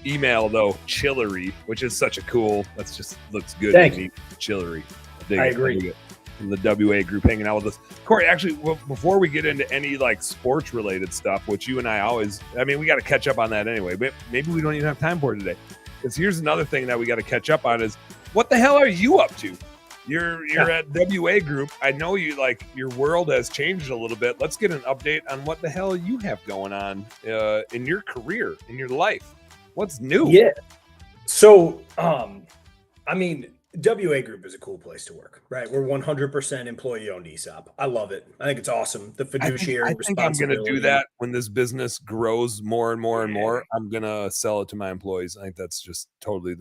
Email though, Chillery, which is such a cool. That's just looks good. Thank you. Chillery. I agree. The WA group hanging out with us. Cory, actually, before we get into any like sports related stuff, which you and I always, we got to catch up on that anyway, but maybe we don't even have time for it today. Because here's another thing that we got to catch up on is what the hell are you up to? You're at WA group. I know you like your world has changed a little bit. Let's get an update on what the hell you have going on in your career, in your life. What's new? Yeah. So, WA Group is a cool place to work, right? We're 100% employee-owned ESOP. I love it. I think it's awesome. The fiduciary I think I'm going to do that when this business grows more and more and more. I'm going to sell it to my employees. I think that's just totally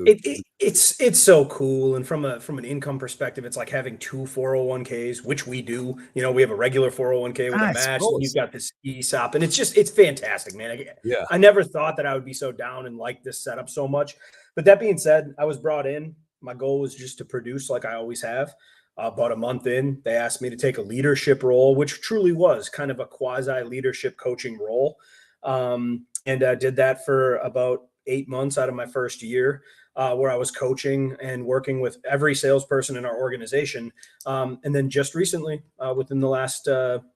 it's so cool. And from an income perspective, it's like having two 401ks, which we do. You know, we have a regular 401k with a match, and you've got this ESOP, and it's fantastic, man. I never thought that I would be so down and like this setup so much. But that being said, I was brought in. My goal was just to produce like I always have. About a month in, they asked me to take a leadership role, which truly was kind of a quasi-leadership coaching role. And I did that for about 8 months out of my first year. where I was coaching and working with every salesperson in our organization. And then just recently, within the last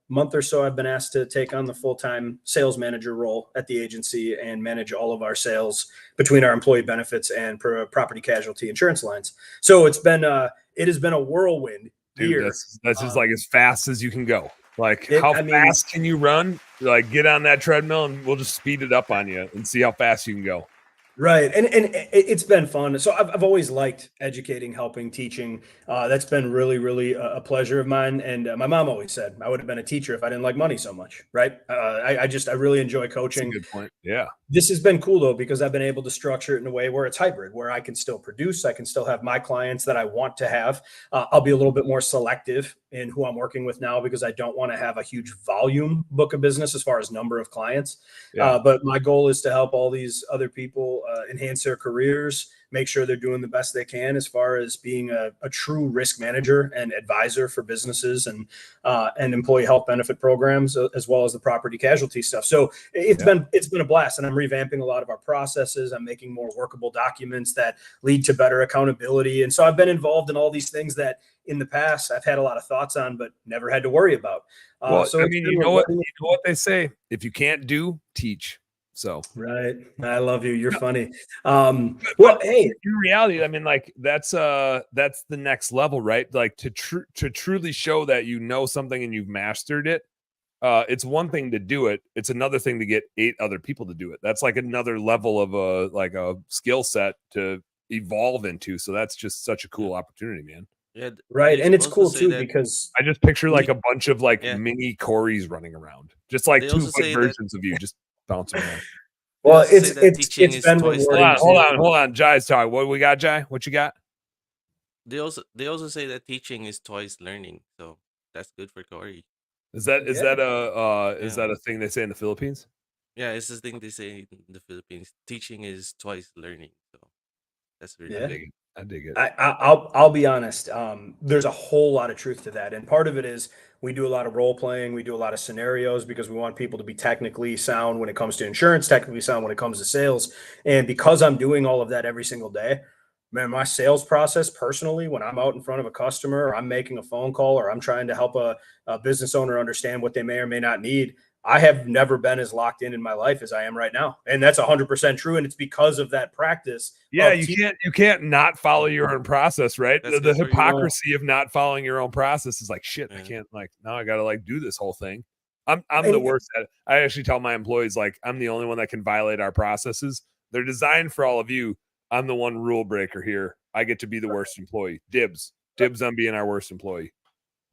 month or so, I've been asked to take on the full-time sales manager role at the agency and manage all of our sales between our employee benefits and property casualty insurance lines. So it has been a whirlwind. Dude, year. that's just like as fast as you can go. Like how fast can you run? Like get on that treadmill and we'll just speed it up on you and see how fast you can go. Right. And it's been fun. So I've always liked educating, helping, teaching. That's been really, really a pleasure of mine. And my mom always said I would have been a teacher if I didn't like money so much. Right. I really enjoy coaching. That's a good point. Yeah. This has been cool though, because I've been able to structure it in a way where it's hybrid, where I can still produce. I can still have my clients that I want to have. I'll be a little bit more selective in who I'm working with now, because I don't want to have a huge volume book of business as far as number of clients. Yeah. But my goal is to help all these other people enhance their careers, make sure they're doing the best they can as far as being a true risk manager and advisor for businesses and employee health benefit programs, as well as the property casualty stuff. So it's been a blast, and I'm revamping a lot of our processes. I'm making more workable documents that lead to better accountability. And so I've been involved in all these things that in the past I've had a lot of thoughts on, but never had to worry about. So I mean, you know what they say: if you can't do, teach. So right, I love you. You're funny. Well, hey, in reality, I mean, like that's the next level, right? Like to truly show that you know something and you've mastered it. It's one thing to do it; it's another thing to get 8 other people to do it. That's like another level of a skill set to evolve into. So that's just such a cool opportunity, man. Yeah, right. And it's cool too, because I just picture like a bunch of mini Corys running around, just like 2 versions of you just bouncing around. Well, it's been rewarding. Hold on. Jai's talking. What we got, Jai? What you got? They also say that teaching is twice learning, so that's good for Cory. Is that a thing they say in the Philippines? Yeah, it's the thing they say in the Philippines. Teaching is twice learning, so that's really good. I dig it. I'll be honest. There's a whole lot of truth to that, and part of it is we do a lot of role playing. We do a lot of scenarios because we want people to be technically sound when it comes to insurance, technically sound when it comes to sales. And because I'm doing all of that every single day, man, my sales process personally, when I'm out in front of a customer, or I'm making a phone call, or I'm trying to help a business owner understand what they may or may not need, I have never been as locked in my life as I am right now. And that's 100% true. And it's because of that practice. Yeah. You can't not follow your own process, right? The hypocrisy of not following your own process is like, shit, I can't now I got to do this whole thing. I'm the worst at it. I actually tell my employees, I'm the only one that can violate our processes. They're designed for all of you. I'm the one rule breaker here. I get to be the worst employee. Dibs on being our worst employee.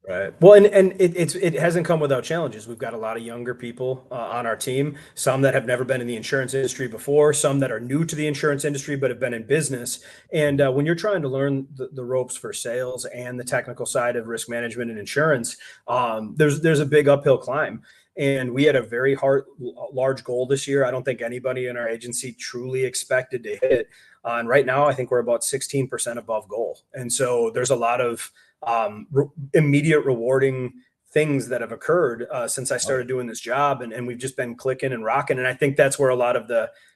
Right. Well, and it hasn't come without challenges. We've got a lot of younger people on our team, some that have never been in the insurance industry before, some that are new to the insurance industry but have been in business. And when you're trying to learn the ropes for sales and the technical side of risk management and insurance, there's a big uphill climb. And we had a very large goal this year. I don't think anybody in our agency truly expected to hit. And right now, I think we're about 16% above goal. And so there's a lot of immediate rewarding things that have occurred since I started doing this job, and we've just been clicking and rocking. And I think that's where a lot of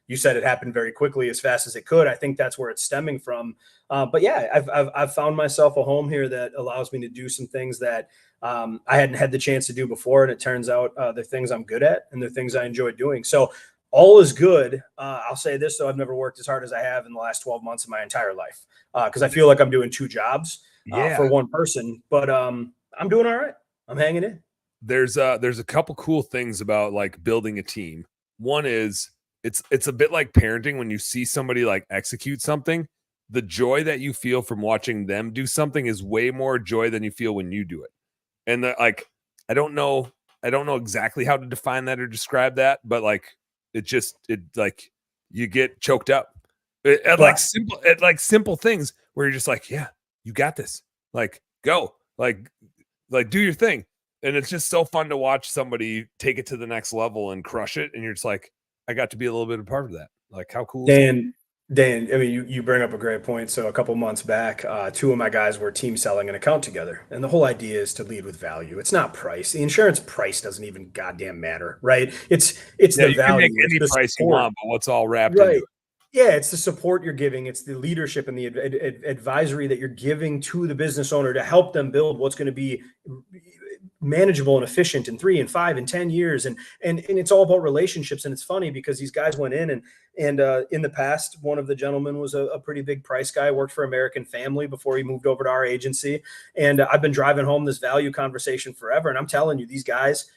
you said it happened very quickly, as fast as it could. I think that's where it's stemming from. But yeah, I've found myself a home here that allows me to do some things that I hadn't had the chance to do before. And it turns out they're things I'm good at and they're things I enjoy doing. So all is good. I'll say this, though. I've never worked as hard as I have in the last 12 months of my entire life, because I feel like I'm doing 2 jobs for one person, but I'm doing all right. I'm hanging in. There's a couple cool things about building a team. One is it's a bit like parenting. When you see somebody execute something, the joy that you feel from watching them do something is way more joy than you feel when you do it. And I don't know exactly how to define that or describe that, but you get choked up at simple things where you're just yeah, you got this. Go, do your thing. And it's just so fun to watch somebody take it to the next level and crush it. And you're just I got to be a little bit a part of that. How cool is Dan, I mean, you bring up a great point. So a couple months back, 2 of my guys were team selling an account together. And the whole idea is to lead with value. It's not price. The insurance price doesn't even goddamn matter, right? It's the value. Can make any price you want, but what's all wrapped into it. Yeah, it's the support you're giving. It's the leadership and the advisory that you're giving to the business owner to help them build what's going to be manageable and efficient in 3 and 5 and 10 years. And it's all about relationships. And it's funny because these guys went in and in the past, one of the gentlemen was a pretty big price guy, worked for American Family before he moved over to our agency. And I've been driving home this value conversation forever. And I'm telling you, these guys,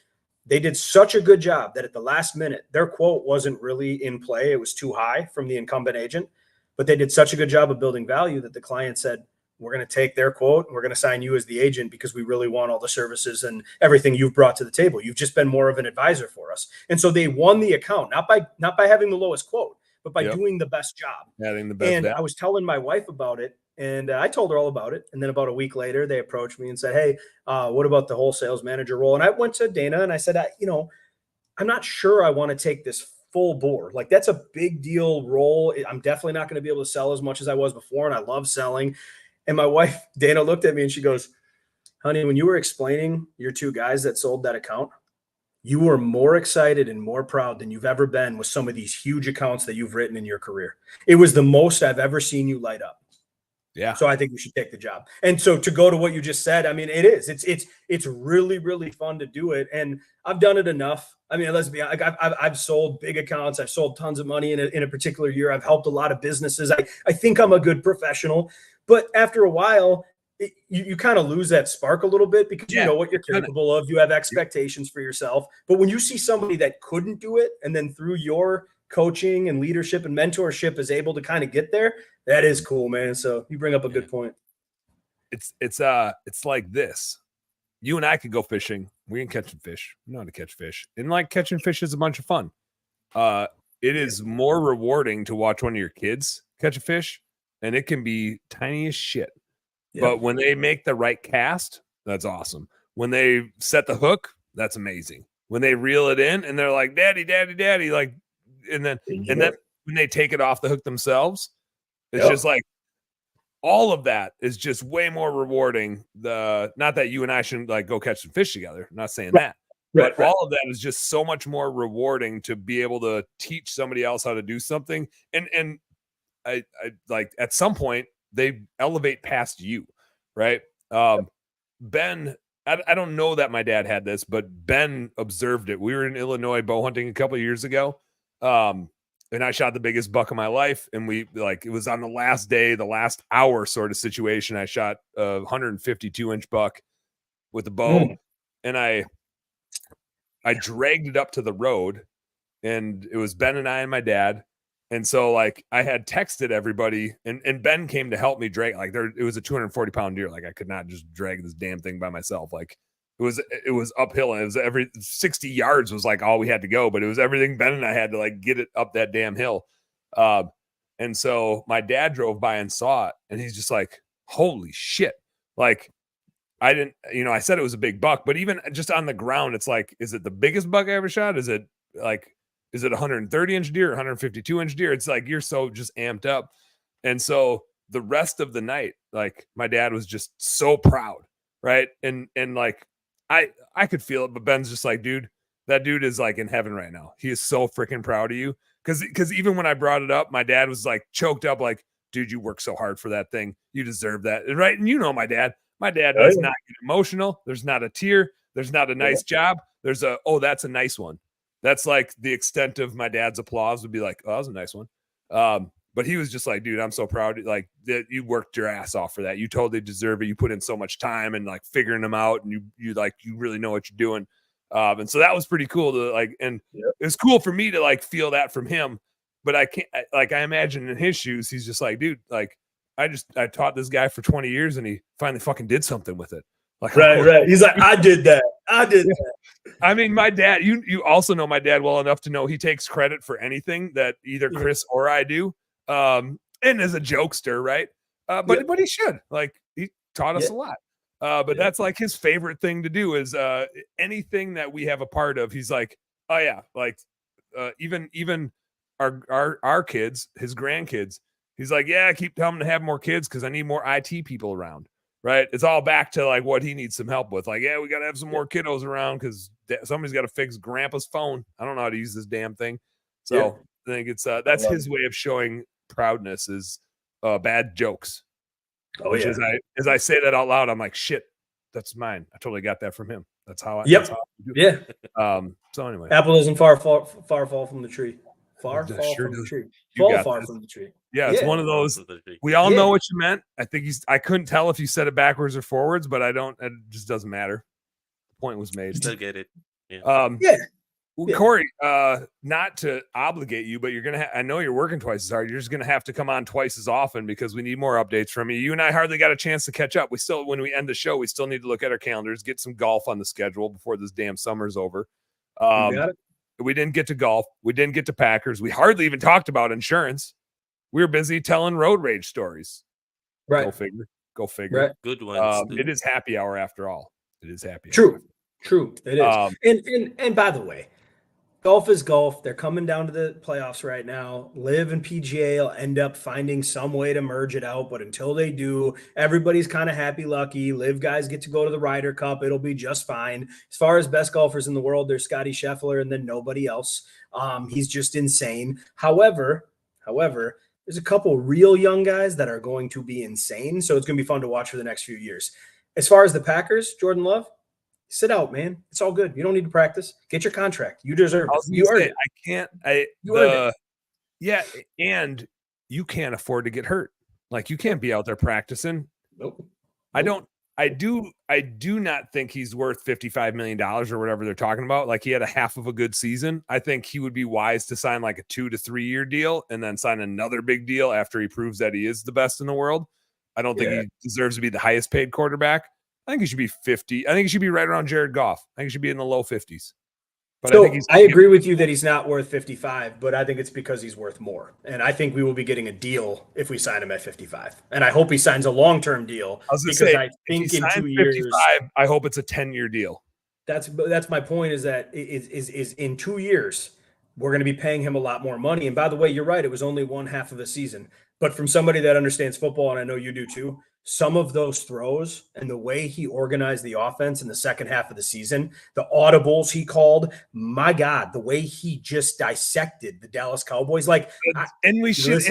they did such a good job that at the last minute, their quote wasn't really in play. It was too high from the incumbent agent, but they did such a good job of building value that the client said, we're going to take their quote and we're going to sign you as the agent because we really want all the services and everything you've brought to the table. You've just been more of an advisor for us. And so they won the account, not by having the lowest quote, but by doing the best job. Having the best and value. I was telling my wife about it. And I told her all about it. And then about a week later, they approached me and said, hey, what about the whole sales manager role? And I went to Dana and I said, I'm not sure I want to take this full board. Like, that's a big deal role. I'm definitely not going to be able to sell as much as I was before. And I love selling. And my wife, Dana, looked at me and she goes, honey, when you were explaining your 2 guys that sold that account, you were more excited and more proud than you've ever been with some of these huge accounts that you've written in your career. It was the most I've ever seen you light up. Yeah. So I think we should take the job. And so to go to what you just said, I mean, it is. It's really, really fun to do it. And I've done it enough. I mean, let's be honest, like I've sold big accounts. I've sold tons of money in a particular year. I've helped a lot of businesses. I think I'm a good professional. But after a while, you kind of lose that spark a little bit because you know what you're capable of. You have expectations for yourself. But when you see somebody that couldn't do it, and then through your coaching and leadership and mentorship is able to kind of get there, that is cool, man. So you bring up a good point. It's like this. You and I could go fishing. We can catch fish. We know how to catch fish. And like catching fish is a bunch of fun. It is more rewarding to watch one of your kids catch a fish, and it can be tiny as shit. Yep. But when they make the right cast, that's awesome. When they set the hook, that's amazing. When they reel it in and they're like, daddy, daddy, daddy, like, and then when they take it off the hook themselves, it's just like all of that is just way more rewarding. Not that you and I shouldn't like go catch some fish together. I'm not saying that, but all of that is just so much more rewarding to be able to teach somebody else how to do something. And I like at some point they elevate past you, right? Ben, I don't know that my dad had this, but Ben observed it. We were in Illinois bow hunting a couple of years ago. And I shot the biggest buck of my life. And it was on the last day, the last hour sort of situation. I shot a 152-inch buck with a bow. And I dragged it up to the road, and it was Ben and I and my dad. And so like I had texted everybody, and Ben came to help me drag. Like it was a 240-pound deer. Like I could not just drag this damn thing by myself. Like it was uphill, and it was every 60 yards was like all we had to go, but it was everything Ben and I had to like get it up that damn hill. And so my dad drove by and saw it, and he's just like, holy shit. Like I didn't, I said it was a big buck, but even just on the ground, it's like, is it the biggest buck I ever shot? Is it a 130-inch deer, 152-inch deer? It's like, you're so just amped up. And so the rest of the night, like my dad was just so proud. Right. And like, I could feel it, but Ben's just like, dude, that dude is like in heaven right now. He is so freaking proud of you. Cause even when I brought it up, my dad was like choked up, like, dude, you work so hard for that thing. You deserve that. Right. And my dad does not get emotional. There's not a tear. There's not a nice job. There's that's a nice one. That's like the extent of my dad's applause would be like, oh, that was a nice one. But he was just like, dude, I'm so proud. Like that you worked your ass off for that. You totally deserve it. You put in so much time and like figuring them out, and you really know what you're doing. And so that was pretty cool to like, and it was cool for me to like feel that from him, but I imagine in his shoes, he's just like, dude, like I taught this guy for 20 years and he finally fucking did something with it. Like, right. He's like, I did that. I mean, my dad, you also know my dad well enough to know he takes credit for anything that either Chris or I do. And as a jokester, right? But he should, like, he taught us a lot. But that's like his favorite thing to do is anything that we have a part of. He's like, oh yeah, like even our kids, his grandkids. He's like, yeah, I keep telling him to have more kids because I need more IT people around. Right? It's all back to like what he needs some help with. Like, yeah, we got to have some more kiddos around because somebody's got to fix Grandpa's phone. I don't know how to use this damn thing. So I think it's that's his way of showing proudness is bad jokes. Oh yeah. As I say that out loud, I'm like, shit, that's mine. I totally got that from him. That's how I. Yep. That's how I do it. Yeah. So anyway, apple doesn't far fall from the tree. Far That fall sure from the does. tree. You Fall got far this. from the tree. Yeah, it's Yeah. one of those. We all Yeah. know what you meant. I think I couldn't tell if you said it backwards or forwards, but I don't. It just doesn't matter. The point was made. Still get it. Yeah. Yeah. Well, Yeah. Cory, not to obligate you, but you're gonna. I know you're working twice as hard. You're just gonna have to come on twice as often because we need more updates from you. You and I hardly got a chance to catch up. We still, when we end the show, we still need to look at our calendars, get some golf on the schedule before this damn summer's over. You got it. We didn't get to golf. We didn't get to Packers. We hardly even talked about insurance. We were busy telling road rage stories. Right. Go figure. Right. Good ones. too. It is happy hour after all. It is happy hour. True. It is. And by the way, golf is golf. They're coming down to the playoffs right now. Liv and PGA will end up finding some way to merge it out, but until they do, everybody's kind of happy-lucky. Liv guys get to go to the Ryder Cup. It'll be just fine. As far as best golfers in the world, there's Scotty Scheffler and then nobody else. He's just insane. However, there's a couple real young guys that are going to be insane, so it's going to be fun to watch for the next few years. As far as the Packers, Jordan Love, sit out, man. It's all good. You don't need to practice. Get your contract. You deserve it. You earned it. I can't. You earned it. Yeah, and you can't afford to get hurt. Like you can't be out there practicing. Nope. I do not think he's worth $55 million or whatever they're talking about. Like he had a half of a good season. I think he would be wise to sign like a 2 to 3 year deal and then sign another big deal after he proves that he is the best in the world. I don't think he deserves to be the highest paid quarterback. I think he should be 50. I think he should be right around Jared Goff. I think he should be in the low 50s. But So I agree with you that he's not worth 55, but I think it's because he's worth more. And I think we will be getting a deal if we sign him at 55. And I hope he signs a long-term deal I think in 2 years. 55, I hope it's a 10-year deal. That's my point is that is in 2 years, we're going to be paying him a lot more money. And by the way, you're right. It was only one half of a season. But from somebody that understands football, and I know you do too, some of those throws and the way he organized the offense in the second half of the season, the audibles he called, my God, the way he just dissected the Dallas Cowboys. And we should have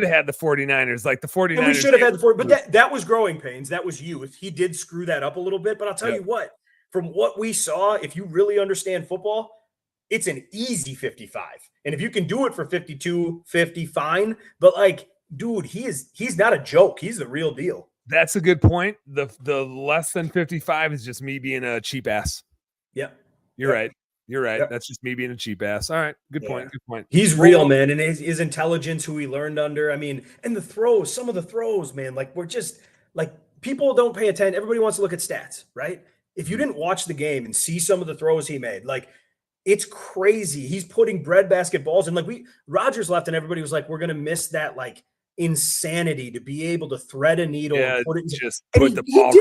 had the 49ers. Like the 49ers. And we should have had the 49ers. But that was growing pains. That was youth. He did screw that up a little bit. But I'll tell you what, from what we saw, if you really understand football, it's an easy 55. And if you can do it for 52, 50, fine. But dude, he's not a joke. He's the real deal. That's a good point. The less than 55 is just me being a cheap ass. Yeah. You're right. Yep. That's just me being a cheap ass. All right. Good point. He's real, man. And his intelligence, who he learned under. I mean, and the throws, some of the throws, man, we're just people don't pay attention. Everybody wants to look at stats, right? If you didn't watch the game and see some of the throws he made, it's crazy. He's putting breadbasket balls in. Rodgers left and everybody was like, we're going to miss that, insanity to be able to thread a needle and put it the ball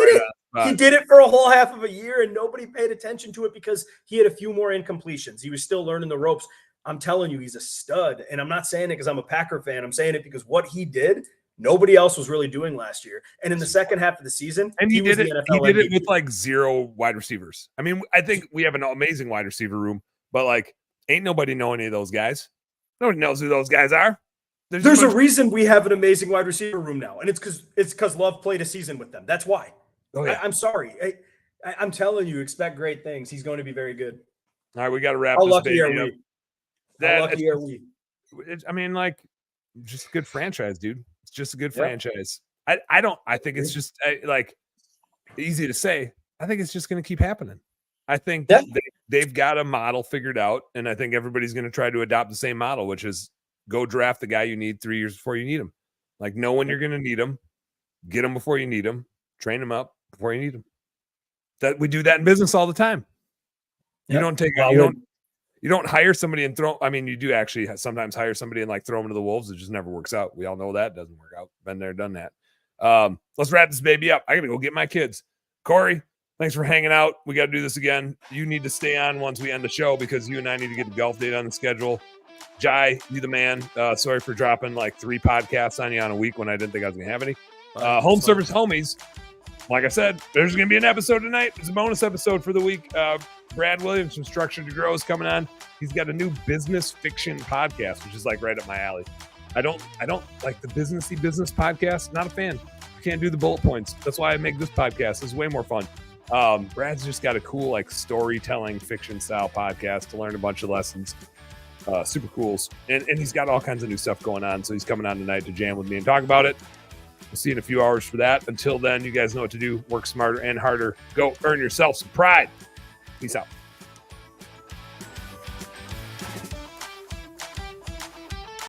he did it for a whole half of a year and nobody paid attention to it because he had a few more incompletions. He was still learning the ropes. I'm telling you, he's a stud. And I'm not saying it because I'm a Packer fan. I'm saying it because what he did, nobody else was really doing last year. And in the second half of the season, and he did it MVP. with 0 wide receivers. I mean, I think we have an amazing wide receiver room, but ain't nobody know any of those guys. Nobody knows who those guys are. There's a reason we have an amazing wide receiver room now, and it's because Love played a season with them. That's why. Oh, yeah. I'm sorry. I'm telling you, expect great things. He's going to be very good. All right, we got to wrap. How this lucky baby are we? up. How lucky are we? Just a good franchise, dude. It's just a good franchise. I think it's just easy to say. I think it's just going to keep happening. I think they've got a model figured out, and I think everybody's going to try to adopt the same model, which is go draft the guy you need 3 years before you need him. Know when you're going to need him, get him before you need him, train him up before you need him. That we do that in business all the time. You don't hire somebody and throw. I mean, you do actually sometimes hire somebody and throw them to the wolves. It just never works out. We all know that doesn't work out. Been there, done that. Let's wrap this baby up. I got to go get my kids. Cory, thanks for hanging out. We got to do this again. You need to stay on once we end the show because you and I need to get the golf date on the schedule. Jai, you the man. Sorry for dropping 3 podcasts on you on a week when I didn't think I was going to have any. Home Service Homies. like I said, there's going to be an episode tonight. It's a bonus episode for the week. Brad Williams from Structure to Grow is coming on. He's got a new business fiction podcast, which is like right up my alley. I don't like the businessy business podcast. Not a fan. I can't do the bullet points. That's why I make this podcast. It's way more fun. Brad's just got a cool like storytelling fiction style podcast to learn a bunch of lessons. Super cool. And he's got all kinds of new stuff going on. So he's coming on tonight to jam with me and talk about it. We'll see you in a few hours for that. Until then, you guys know what to do. Work smarter and harder. Go earn yourself some pride. Peace out.